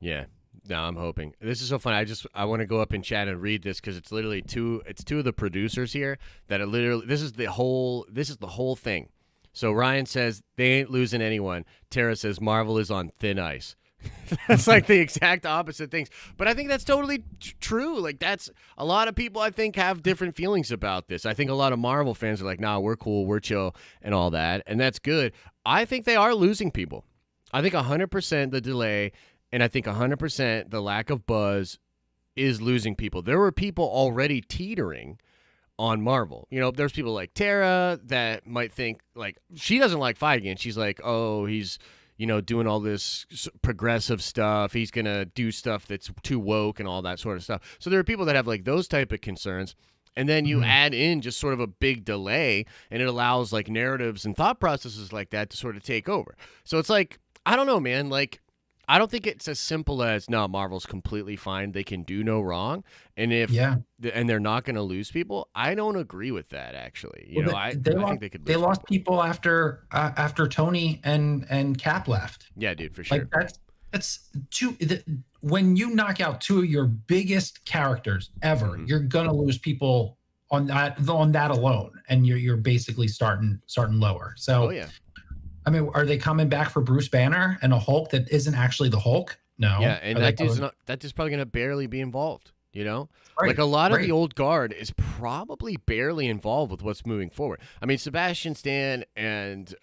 Yeah. No, I'm hoping. This is so funny. I want to go up in chat and read this because it's literally two of the producers here that are literally this is the whole thing. So Ryan says they ain't losing anyone. Tara says Marvel is on thin ice. That's like the exact opposite things. But I think that's totally true. Like, that's a lot of people, I think, have different feelings about this. I think a lot of Marvel fans are like, nah, we're cool, we're chill, and all that. And that's good. I think they are losing people. I think 100% the delay, and I think 100% the lack of buzz is losing people. There were people already teetering on Marvel. You know, there's people like Tara that might think, like, she doesn't like Feige, and she's like, oh, he's, you know, doing all this progressive stuff. He's going to do stuff that's too woke and all that sort of stuff. So there are people that have like those type of concerns. And then you add in just sort of a big delay, and it allows like narratives and thought processes like that to sort of take over. So it's like, I don't know, man. Like, I don't think it's as simple as, no, Marvel's completely fine. They can do no wrong. And if and they're not going to lose people, I don't agree with that, actually. You know, I think they could lose lost people after Tony and Cap left. Yeah, dude, for sure. Like that's when you knock out two of your biggest characters ever, you're gonna lose people on that alone, and you're basically starting lower. So I mean, are they coming back for Bruce Banner and a Hulk that isn't actually the Hulk? No. Yeah, and that dude's probably going to barely be involved, you know? Right, like, a lot of the old guard is probably barely involved with what's moving forward. I mean, Sebastian Stan and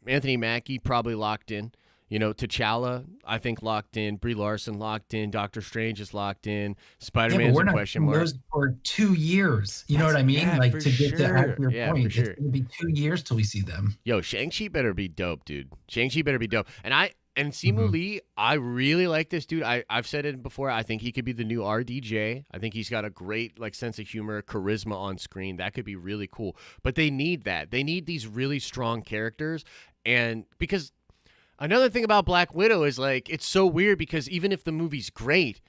Anthony Mackie probably locked in. You know, T'Challa, I think, locked in. Brie Larson locked in. Doctor Strange is locked in. Spider-Man's a question mark. For 2 years. You know what I mean? Yeah, like, to get to your point, sure. It's going to be 2 years till we see them. Yo, Shang-Chi better be dope, dude. Shang-Chi better be dope. And Simu Lee, I really like this dude. I've said it before. I think he could be the new RDJ. I think he's got a great like sense of humor, charisma on screen. That could be really cool. But they need that. They need these really strong characters. And because another thing about Black Widow is, like, it's so weird because even if the movie's great,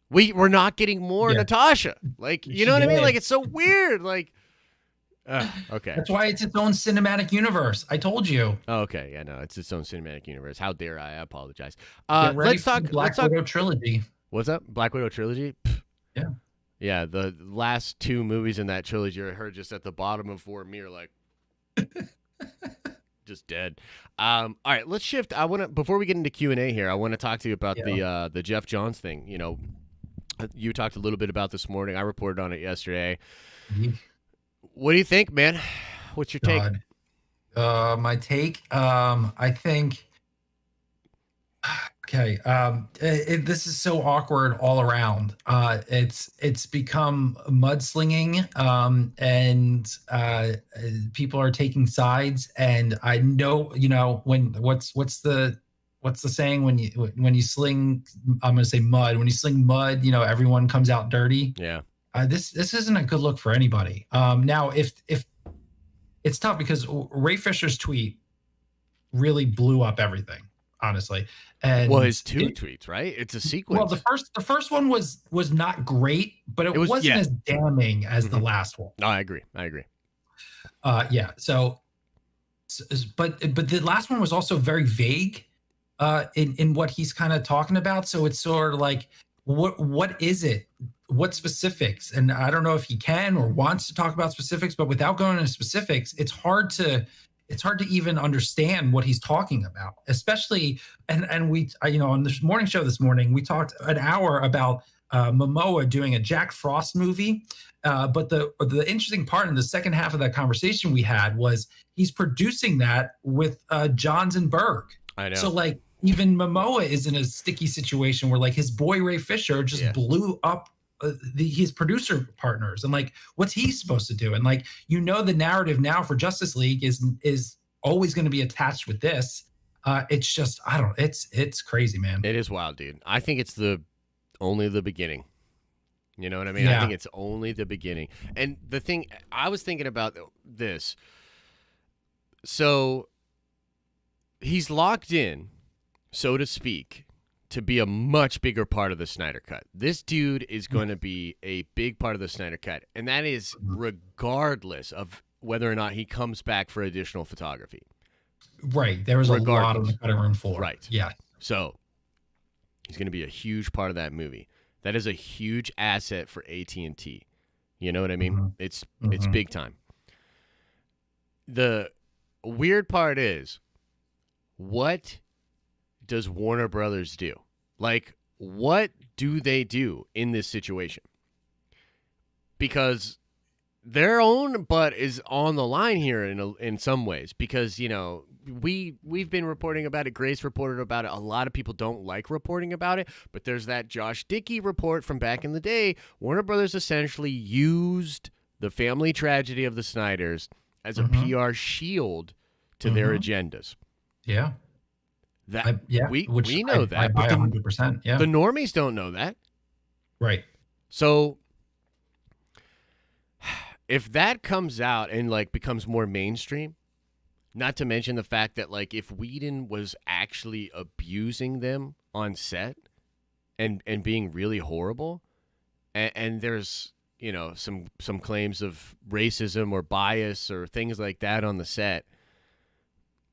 we're not getting more Natasha. Like, you know what I mean? Like, it's so weird. Like, okay. That's why it's its own cinematic universe. I told you. Oh, okay. Yeah, no, it's its own cinematic universe. How dare I? I apologize. Let's talk Black Widow trilogy. What's up? Black Widow trilogy? Yeah. Yeah, the last two movies in that trilogy are her just at the bottom of for me, like just dead. All right, let's shift. I want to, before we get into Q&A here, I want to talk to you about the Jeff Johns thing. You know, you talked a little bit about this morning. I reported on it yesterday. What do you think, man? What's your take? My take, I think. Okay, this is so awkward all around. It's become mudslinging, and people are taking sides. And I know, you know, what's the saying when you sling? I'm gonna say mud. When you sling mud, you know, everyone comes out dirty. Yeah. This isn't a good look for anybody. Now, if it's tough because Ray Fisher's tweet really blew up everything, honestly. And well, his two tweets, right? It's a sequence. Well, the first one was not great, but it wasn't as damning as the last one. No, I agree. Yeah. So, but the last one was also very vague, in what he's kind of talking about. So it's sort of like, what is it? What specifics? And I don't know if he can or wants to talk about specifics, but without going into specifics, it's hard to even understand what he's talking about, especially, and we, you know, on this morning show this morning, we talked an hour about Momoa doing a Jack Frost movie. But the interesting part in the second half of that conversation we had was he's producing that with Johns and Berg. I know. So like even Momoa is in a sticky situation where like his boy Ray Fisher just blew up his producer partners, and like what's he supposed to do? And like, you know, the narrative now for Justice League is always going to be attached with this. It's just, I don't, it's crazy, man. It is wild, dude. I think it's only the beginning. You know what I mean? Yeah. I think it's only the beginning. And the thing I was thinking about this, so he's locked in, so to speak, to be a much bigger part of the Snyder Cut. This dude is going to be a big part of the Snyder Cut, and that is regardless of whether or not he comes back for additional photography. Right. There was a lot on the cutting room floor. Right. Yeah. So he's going to be a huge part of that movie. That is a huge asset for AT&T. You know what I mean? It's big time. The weird part is, what does Warner Brothers do? Like, what do they do in this situation? Because their own butt is on the line here in some ways, because, you know, we've been reporting about it. Grace reported about it. A lot of people don't like reporting about it, but there's that Josh Dickey report from back in the day. Warner Brothers essentially used the family tragedy of the Snyders as a PR shield to their agendas. Yeah. We know that. I buy 100%. Yeah. The normies don't know that. Right. So if that comes out and like becomes more mainstream, not to mention the fact that like if Whedon was actually abusing them on set and being really horrible, and there's, you know, some claims of racism or bias or things like that on the set,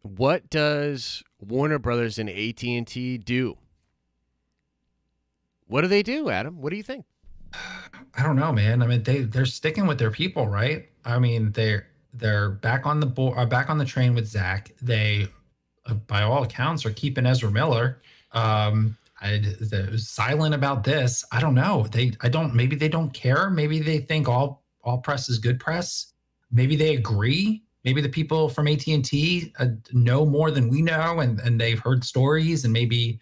what does Warner Brothers and AT&T do? What do they do, Adam? What do you think? I don't know, man. I mean, they're sticking with their people, right? I mean, they're back on the back on the train with Zach. They, by all accounts, are keeping Ezra Miller. They're silent about this. I don't know. Maybe they don't care. Maybe they think all press is good press. Maybe they agree. Maybe the people from AT&T know more than we know, and they've heard stories, and maybe.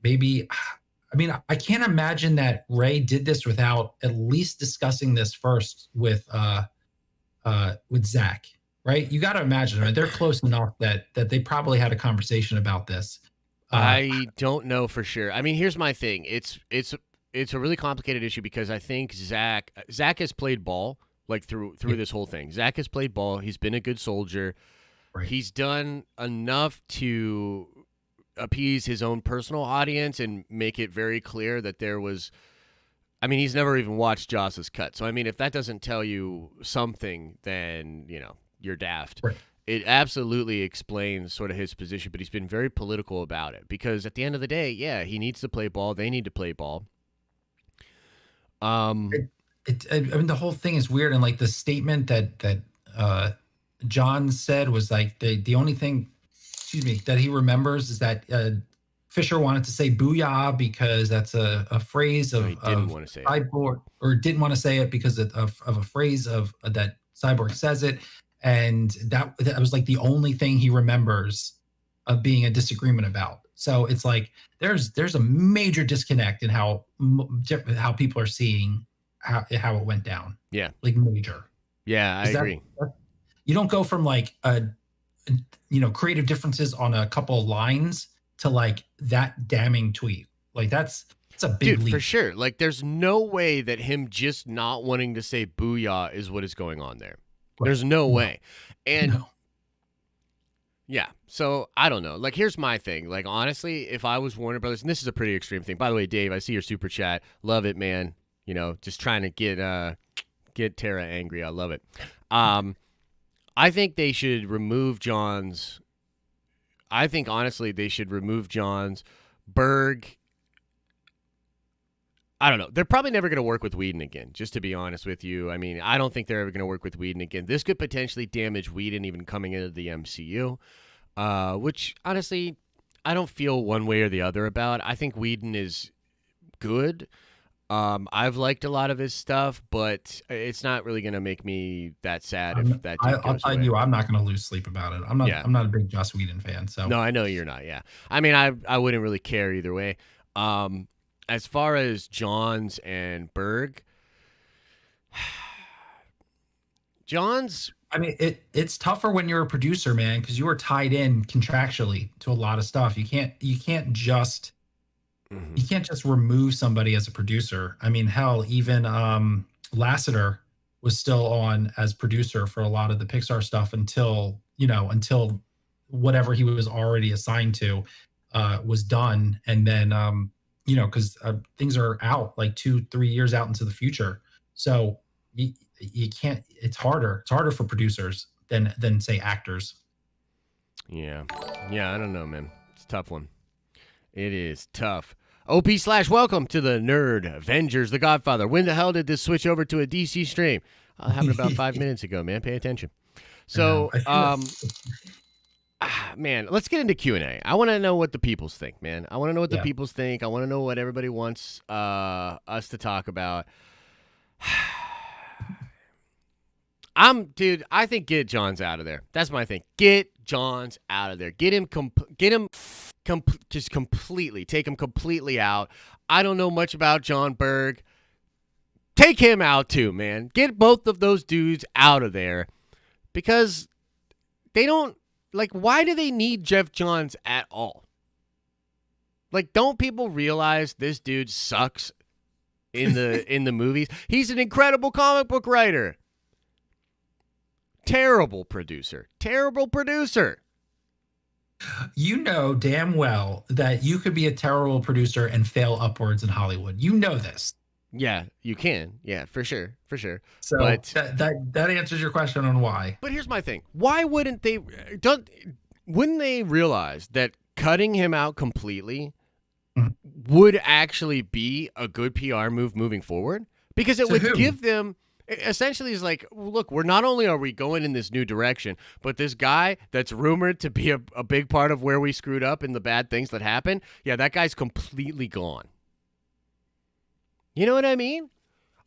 I mean, I can't imagine that Ray did this without at least discussing this first with Zach, right? You got to imagine, right? They're close enough that they probably had a conversation about this. I don't know for sure. I mean, here's my thing. It's a really complicated issue because I think Zach has played ball like through this whole thing. Zach has played ball. He's been a good soldier. Right. He's done enough to appease his own personal audience and make it very clear that there was, I mean, he's never even watched Joss's cut. So, I mean, if that doesn't tell you something, then, you know, you're daft. Right. It absolutely explains sort of his position, but he's been very political about it because at the end of the day, yeah, he needs to play ball. They need to play ball. I mean, the whole thing is weird. And like the statement that John said was like the only thing, that he remembers is that Fisher wanted to say "booyah" because that's a phrase of, he didn't want to say Cyborg, or didn't want to say it because of a phrase of that Cyborg says it, and that was like the only thing he remembers of being a disagreement about. So it's like there's a major disconnect in how people are seeing how it went down. Yeah, like major. Yeah, I agree. You don't go from like creative differences on a couple of lines to like that damning tweet. Like it's a big leap. For sure. Like there's no way that him just not wanting to say booyah is what is going on there. Right. There's no way. And yeah, so I don't know. Like here's my thing. Like honestly, if I was Warner Brothers, and this is a pretty extreme thing. By the way, Dave, I see your super chat. Love it, man. You know, just trying to get Tara angry. I love it. I think they should remove Johns. I think, honestly, they should remove Johns. Berg. I don't know. They're probably never going to work with Whedon again, just to be honest with you. I mean, I don't think they're ever going to work with Whedon again. This could potentially damage Whedon even coming into the MCU, which, honestly, I don't feel one way or the other about. I think Whedon is good. I've liked a lot of his stuff, but it's not really going to make me that sad if that dude I'll goes tell away. you, I'm not going to lose sleep about it. I'm not a big Joss Whedon fan. So no, I know you're not. Yeah, I mean, I wouldn't really care either way. As far as Johns and Berg, Johns. I mean, it's tougher when you're a producer, man, because you are tied in contractually to a lot of stuff. You can't just. You can't just remove somebody as a producer. I mean, hell, even Lasseter was still on as producer for a lot of the Pixar stuff until whatever he was already assigned to was done. And then, because things are out like 2-3 years out into the future. So you can't, it's harder. It's harder for producers than say actors. Yeah. Yeah, I don't know, man. It's a tough one. It is tough. OP/welcome to the Nerd Avengers, The Godfather. When the hell did this switch over to a DC stream? Happened about 5 minutes ago, man. Pay attention. So, man, let's get into Q&A. I want to know what the peoples think, man. I want to know what the Yeah. peoples think. I want to know what everybody wants us to talk about. Dude, I think get Johns out of there. That's my thing. Get Johns out of there. Get him just completely. Take him completely out. I don't know much about John Berg. Take him out too, man. Get both of those dudes out of there because they don't, like, why do they need Jeff Johns at all? Like, don't people realize this dude sucks in the movies? He's an incredible comic book writer. Terrible producer. Terrible producer. You know damn well that you could be a terrible producer and fail upwards in Hollywood. You know this. Yeah, you can. Yeah, for sure. For sure. So But that answers your question on why. But here's my thing. Why wouldn't they realize that cutting him out completely would actually be a good PR move moving forward? Because it would give them essentially is like, look, not only are we going in this new direction, but this guy that's rumored to be a big part of where we screwed up and the bad things that happened, yeah, that guy's completely gone. You know what I mean?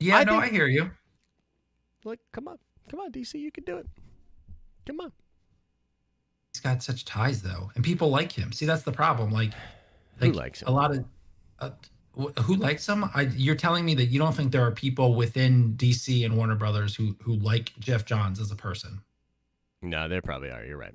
Yeah, I hear you. Like, come on, DC, you can do it. Come on. He's got such ties though, and people like him. See, that's the problem. Like who likes him? A lot of who likes him? You're telling me that you don't think there are people within DC and Warner Brothers who like Jeff Johns as a person? No, there probably are. You're right.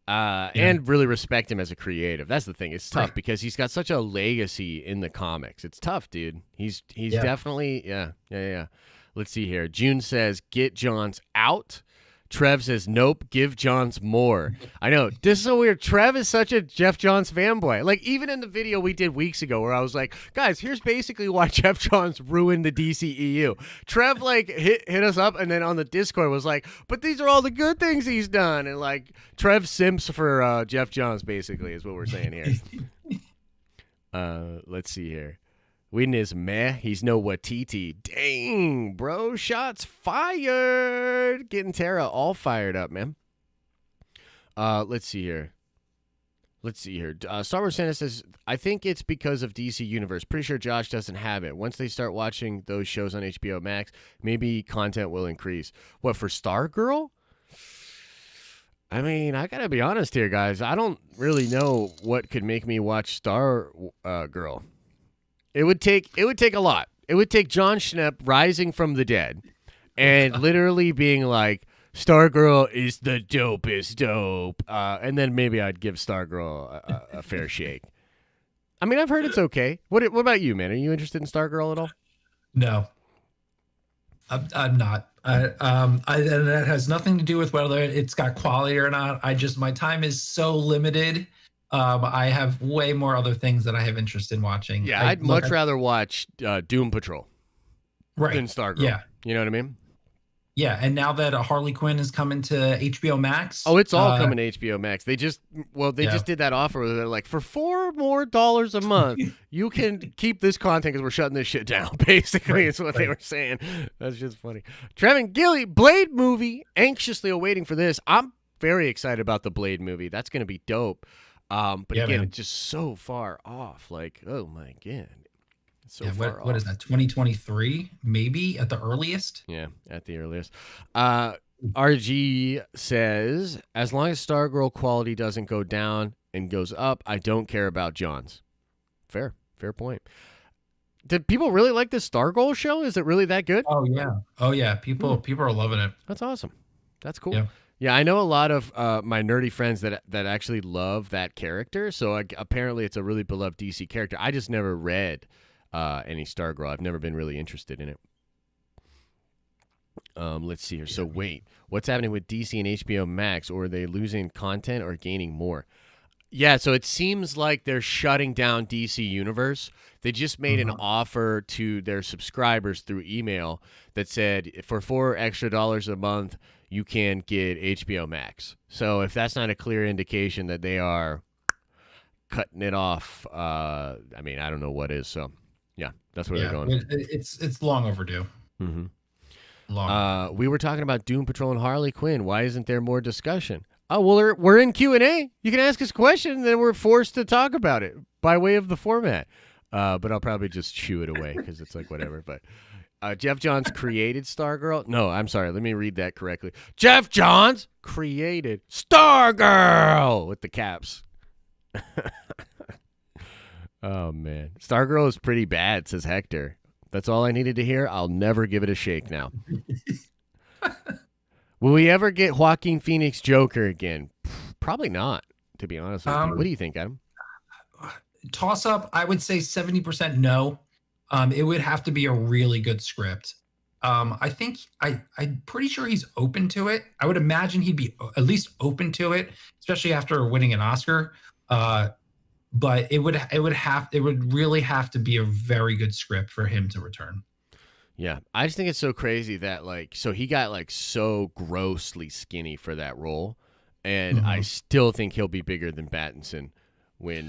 And really respect him as a creative. That's the thing. It's tough because he's got such a legacy in the comics. It's tough, dude. He's definitely yeah. Let's see here. June says get Johns out. Trev says nope, give Johns more. I know. This is so weird. Trev is such a Jeff Johns fanboy. Like, even in the video we did weeks ago where I was like, guys, here's basically why Jeff Johns ruined the DCEU. Trev, like, hit us up and then on the Discord was like, but these are all the good things he's done. And, like, Trev simps for Jeff Johns, basically, is what we're saying here. Let's see here. Whedon is meh. He's no Watiti. Dang, bro. Shots fired. Getting Tara all fired up, man. Let's see here. Star Wars Santa says, I think it's because of DC Universe. Pretty sure Josh doesn't have it. Once they start watching those shows on HBO Max, maybe content will increase. What, for Stargirl? I mean, I gotta be honest here, guys. I don't really know what could make me watch Stargirl. It would take a lot. It would take John Schnepp rising from the dead and literally being like, Stargirl is the dopest dope. And then maybe I'd give Stargirl a fair shake. I mean, I've heard it's okay. What about you, man? Are you interested in Stargirl at all? No. I'm not. And that has nothing to do with whether it's got quality or not. My time is so limited. I have way more other things that I have interest in watching. Yeah, I'd much rather watch Doom Patrol than Stargirl. Yeah. You know what I mean? Yeah, and now that Harley Quinn is coming to HBO Max. Oh, it's all coming to HBO Max. They just did that offer where they're like, for $4 more a month, you can keep this content because we're shutting this shit down. Basically, is what they were saying. That's just funny. Trevin Gilly, Blade movie, anxiously awaiting for this. I'm very excited about the Blade movie. That's going to be dope. But again, it's just so far off. Like, oh my God. So far off. What is that? 2023, maybe at the earliest? Yeah, at the earliest. RG says, as long as Stargirl quality doesn't go down and goes up, I don't care about Johns. Fair point. Did people really like this Stargirl show? Is it really that good? Oh yeah. People are loving it. That's awesome. That's cool. Yeah, I know a lot of my nerdy friends that actually love that character. So apparently it's a really beloved DC character. I just never read any Stargirl. I've never been really interested in it. Let's see here. So wait, what's happening with DC and HBO Max? Or are they losing content or gaining more? Yeah, so it seems like they're shutting down DC Universe. They just made an offer to their subscribers through email that said for $4 extra a month, you can get HBO Max. So if that's not a clear indication that they are cutting it off, I mean, I don't know what is. So yeah, that's where they're going. It's long overdue. We were talking about Doom Patrol and Harley Quinn. Why isn't there more discussion? Oh, well, we're in Q&A. You can ask us a question, and then we're forced to talk about it by way of the format. But I'll probably just shoo it away because it's like whatever. But Jeff Johns created Stargirl. No, I'm sorry. Let me read that correctly. Jeff Johns created Stargirl with the caps. Oh, man. Stargirl is pretty bad, says Hector. That's all I needed to hear. I'll never give it a shake now. Will we ever get Joaquin Phoenix Joker again? Probably not, to be honest with you. What do you think, Adam? Toss up, I would say 70% no. It would have to be a really good script. I think I'm pretty sure he's open to it. I would imagine he'd be at least open to it, especially after winning an Oscar. But it would really have to be a very good script for him to return. Yeah, I just think it's so crazy that so he got so grossly skinny for that role, and I still think he'll be bigger than Pattinson when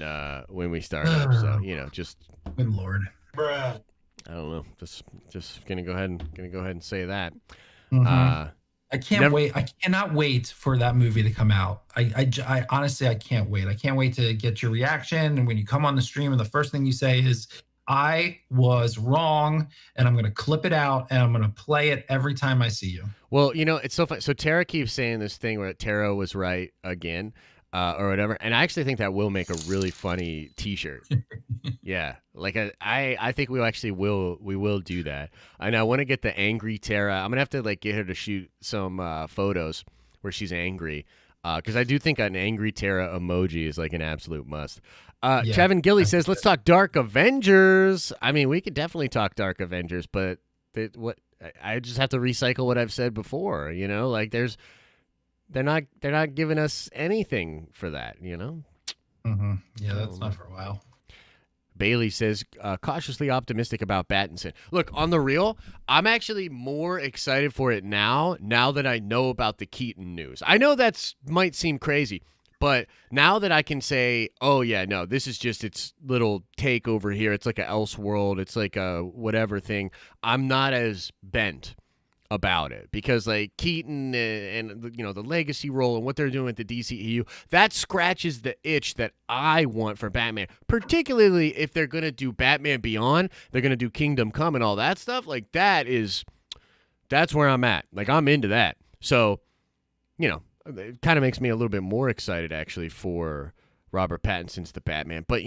we start up. So just good Lord, Bruh. I don't know. Just gonna go ahead and say that. I can't wait. I cannot wait for that movie to come out. I honestly, I can't wait. I can't wait to get your reaction. And when you come on the stream and the first thing you say is, I was wrong, and I'm going to clip it out, and I'm going to play it every time I see you. Well, it's so funny. So Tara keeps saying this thing where Tara was right again, or whatever. And I actually think that will make a really funny T-shirt. Yeah, I think we will do that. And I want to get the angry Tara. I'm gonna have to get her to shoot some photos where she's angry, because I do think an angry Tara emoji is an absolute must. Kevin Gilly says, let's talk Dark Avengers. I mean, we could definitely talk Dark Avengers, but I just have to recycle what I've said before, they're not giving us anything for that, Yeah, that's not for a while. Bailey says, cautiously optimistic about Pattinson. Look, on the real, I'm actually more excited for it now that I know about the Keaton news. I know that might seem crazy, but now that I can say, oh, yeah, no, this is just its little take over here. It's like a Elseworld. It's like a whatever thing. I'm not as bent about it because Keaton and the legacy role and what they're doing with the DCEU, that scratches the itch that I want for Batman, particularly if they're going to do Batman Beyond, they're going to do Kingdom Come and all that stuff. That's where I'm at. I'm into that. So, it kind of makes me a little bit more excited actually for Robert Pattinson's The Batman. But,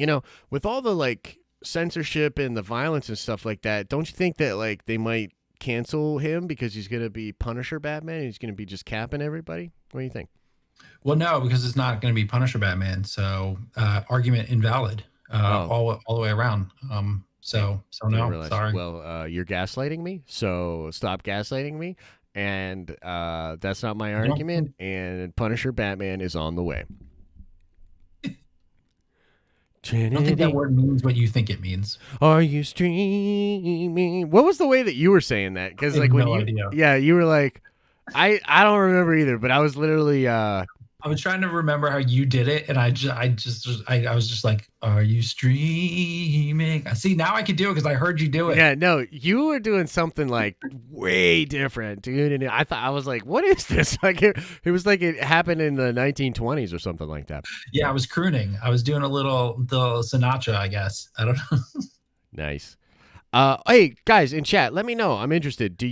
with all the censorship and the violence and stuff like that, don't you think that they might cancel him because he's going to be Punisher Batman? He's going to be just capping everybody? What do you think? Well, no, because it's not going to be Punisher Batman. So argument invalid all the way around. So no, sorry. Well, you're gaslighting me, so stop gaslighting me. And that's not my argument. And Punisher Batman is on the way. Trinity. I don't think that word means what you think it means. Are you streaming? What was the way that you were saying that? Because idea. You were like, I don't remember either. But I was literally. I was trying to remember how you did it, and I was just like, "Are you streaming?" See, now I can do it because I heard you do it. Yeah, no, you were doing something way different, dude. And I was like, "What is this?" It was like it happened in the 1920s or something like that. Yeah, I was crooning. I was doing the Sinatra, I guess. I don't know. Nice. Hey guys in chat, let me know. I'm interested.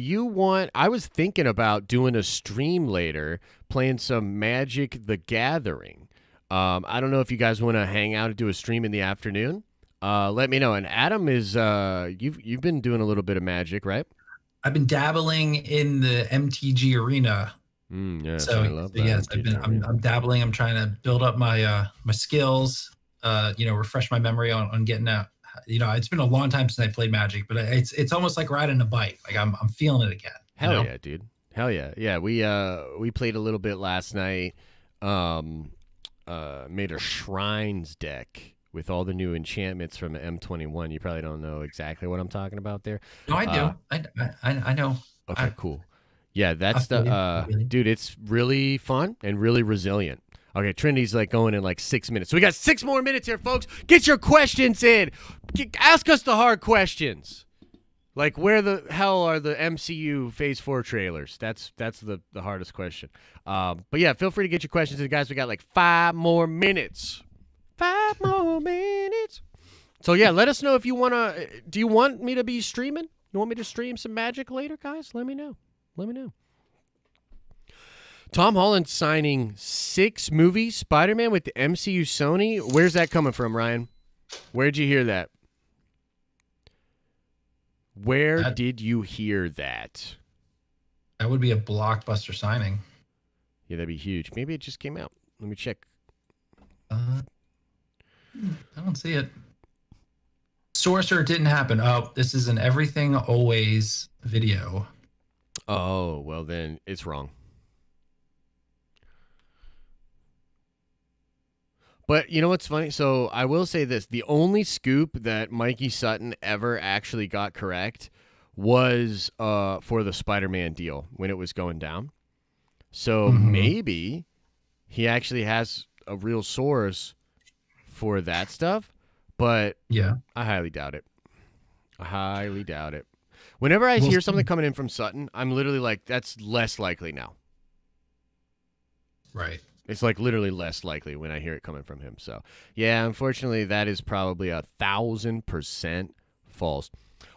I was thinking about doing a stream later, playing some Magic the Gathering. I don't know if you guys want to hang out and do a stream in the afternoon. Let me know. And Adam is you've been doing a little bit of Magic, right? I've been dabbling in the MTG arena. Yes, so I love that. Yes, I'm dabbling. I'm trying to build up my my skills. Refresh my memory on getting out. It's been a long time since I played Magic, but it's almost like riding a bike. I'm feeling it again. Hell yeah, dude. Hell yeah. Yeah, we played a little bit last night. Made a Shrines deck with all the new enchantments from M21. You probably don't know exactly what I'm talking about there. No, I do. I know. Okay, cool. Yeah, that's dude, it's really fun and really resilient. Okay, Trinity's going in 6 minutes. So we got 6 more minutes here, folks. Get your questions in. Ask us the hard questions. Like, where the hell are the MCU Phase 4 trailers? That's the hardest question. But yeah, feel free to get your questions in, guys. We got like 5 more minutes. 5 more minutes. So yeah, let us know if you want to. Do you want me to be streaming? You want me to stream some magic later, guys? Let me know. Let me know. Tom Holland signing 6 movies, Spider-Man with the MCU Sony. Where's that coming from, Ryan? Where'd you hear that? Where did you hear that? That would be a blockbuster signing. Yeah, that'd be huge. Maybe it just came out. Let me check. I don't see it. Source, or it didn't happen. Oh, this is an Everything Always video. Oh, well then it's wrong. But you know what's funny? So I will say this. The only scoop that Mikey Sutton ever actually got correct was for the Spider-Man deal when it was going down. So maybe he actually has a real source for that stuff. But yeah, I highly doubt it. I highly doubt it. Whenever I hear something coming in from Sutton, I'm literally like, that's less likely now. Right. It's like literally less likely when I hear it coming from him. So, yeah, unfortunately, that is probably 1,000% false.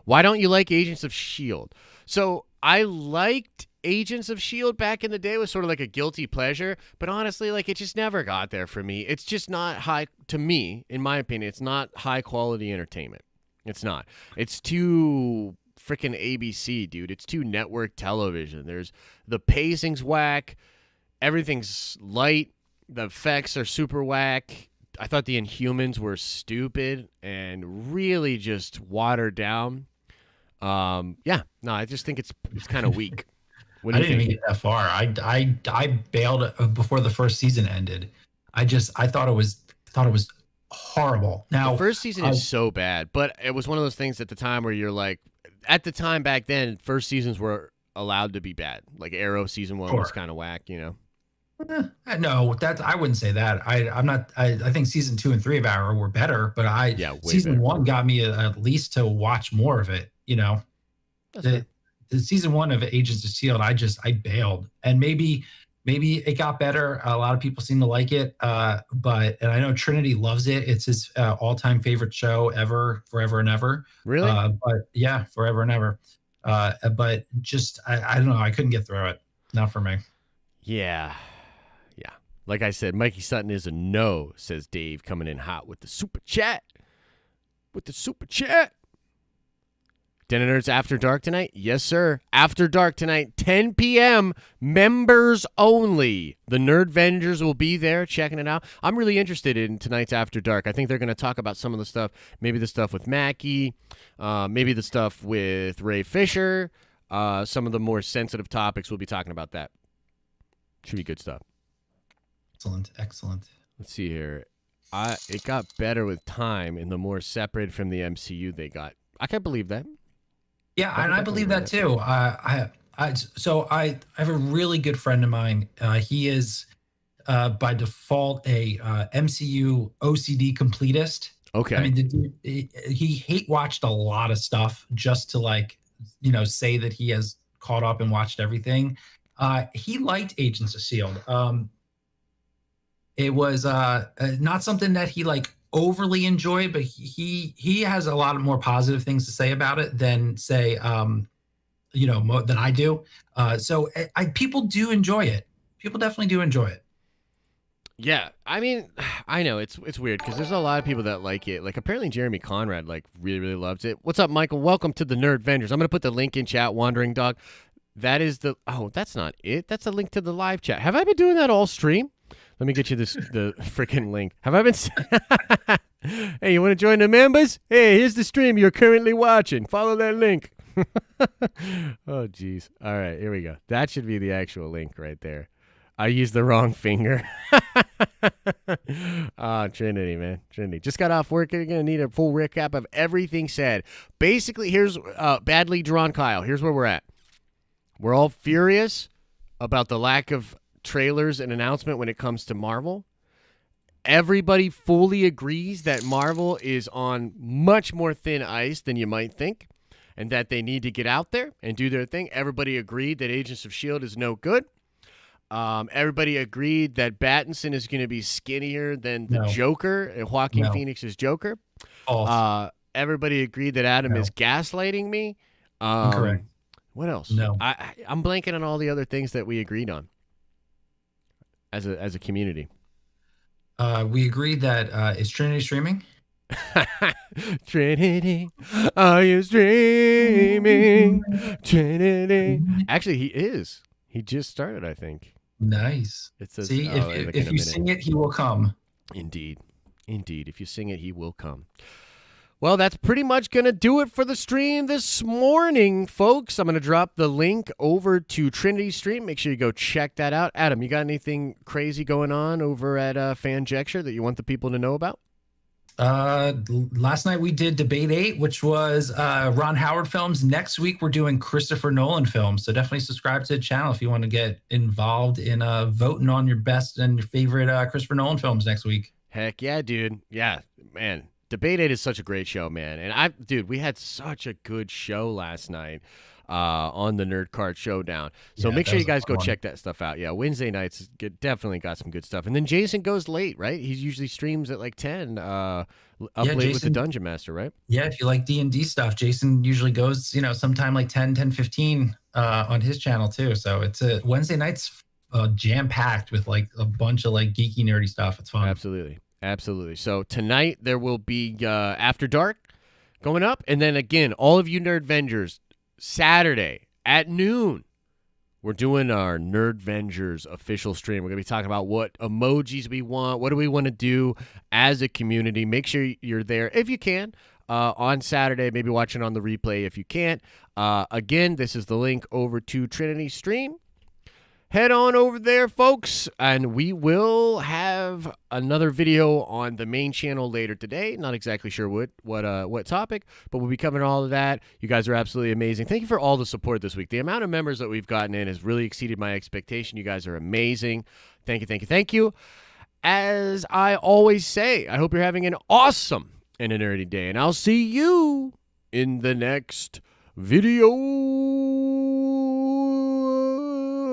Why don't you like Agents of S.H.I.E.L.D.? So, I liked Agents of S.H.I.E.L.D. back in the day. It was sort of like a guilty pleasure. But honestly, like, it just never got there for me. It's just not high, to me, in my opinion, it's not high-quality entertainment. It's not. It's too freaking ABC, dude. It's too network television. The pacing's whack. Everything's light. The effects are super whack. I thought the Inhumans were stupid and really just watered down. I just think it's kind of weak. I didn't even get that far. I bailed before the first season ended. I thought it was horrible. Now the first season is so bad, but it was one of those things at the time where you're like, at the time back then, first seasons were allowed to be bad. Like Arrow season 1 was kind of whack, you know. No, I wouldn't say that. I'm not. I think season 2 and 3 of Arrow were better, but season better. 1 got me at least to watch more of it. You know, the season 1 of Agents of S.H.I.E.L.D. I bailed, and maybe it got better. A lot of people seem to like it, and I know Trinity loves it. It's his all-time favorite show ever, forever and ever. Really? But yeah, forever and ever. But just I don't know. I couldn't get through it. Not for me. Yeah. Like I said, Mikey Sutton is a no, says Dave, coming in hot with the super chat. Den of Nerds After Dark tonight? Yes, sir. After Dark tonight, 10 p.m., members only. The Nerd Avengers will be there checking it out. I'm really interested in tonight's After Dark. I think they're going to talk about some of the stuff, maybe the stuff with Mackie, maybe the stuff with Ray Fisher. Some of the more sensitive topics, we'll be talking about that. Should be good stuff. Excellent. Let's see here. It got better with time and the more separated from the MCU they got. I can't believe that. Yeah, and I believe that too. I have a really good friend of mine. He is by default a MCU OCD completist. Okay. I mean, he watched a lot of stuff just to say that he has caught up and watched everything. He liked Agents of S.H.I.E.L.D. It was not something that he overly enjoyed, but he has a lot of more positive things to say about it than say than I do. So people do enjoy it. People definitely do enjoy it. Yeah, I mean, I know it's weird because there's a lot of people that like it. Like apparently Jeremy Conrad really, really loves it. What's up, Michael? Welcome to the Nerd Avengers. I'm gonna put the link in chat. Wandering Dog. That is that's not it. That's a link to the live chat. Have I been doing that all stream? Let me get you the freaking link. Have I been? Hey, you want to join the members? Hey, here's the stream you're currently watching. Follow that link. Oh, geez. All right, here we go. That should be the actual link right there. I used the wrong finger. Trinity, man. Trinity. Just got off work. You're going to need a full recap of everything said. Basically, here's Badly Drawn Kyle. Here's where we're at. We're all furious about the lack of trailers and announcement when it comes to Marvel. Everybody fully agrees that Marvel is on much more thin ice than you might think. and that they need to get out there and do their thing. Everybody agreed that Agents of S.H.I.E.L.D. is no good. Everybody agreed that Pattinson is going to be skinnier than the Joker, Joaquin Phoenix's Joker. False. Everybody agreed that Adam is gaslighting me. Incorrect. What else? No. I'm blanking on all the other things that we agreed on as a community. We agreed that is Trinity streaming? Trinity, are you streaming? Trinity. Actually, he is. He just started, I think. Nice. It says, See, if you sing it, he will come. Indeed. If you sing it, he will come. Well, that's pretty much going to do it for the stream this morning, folks. I'm going to drop the link over to Trinity Stream. Make sure you go check that out. Adam, you got anything crazy going on over at FanJecture that you want the people to know about? Last night we did Debate 8, which was Ron Howard films. Next week we're doing Christopher Nolan films. So definitely subscribe to the channel if you want to get involved in voting on your best and your favorite Christopher Nolan films next week. Heck yeah, dude. Yeah, man. Debate 8 is such a great show, man. And we had such a good show last night on the Nerd Card Showdown. So make sure you guys go check that stuff out. Yeah, Wednesday nights definitely got some good stuff. And then Jason goes late, right? He usually streams at like 10 late with the Dungeon Master, right? Yeah, if you like D&D stuff, Jason usually goes, sometime like 10:15 on his channel too. So it's Wednesday nights jam-packed with like a bunch of like geeky, nerdy stuff. It's fun. Absolutely. So tonight there will be After Dark going up. And then again, all of you Nerdvengers, Saturday at noon, we're doing our Nerdvengers official stream. We're going to be talking about what emojis we want. What do we want to do as a community? Make sure you're there if you can on Saturday. Maybe watching on the replay if you can't. Again, this is the link over to Trinity Stream. Head on over there, folks, and we will have another video on the main channel later today. Not exactly sure what topic, but we'll be covering all of that. You guys are absolutely amazing. Thank you for all the support this week. The amount of members that we've gotten in has really exceeded my expectation. You guys are amazing. Thank you. As I always say, I hope you're having an awesome and a nerdy day, and I'll see you in the next video.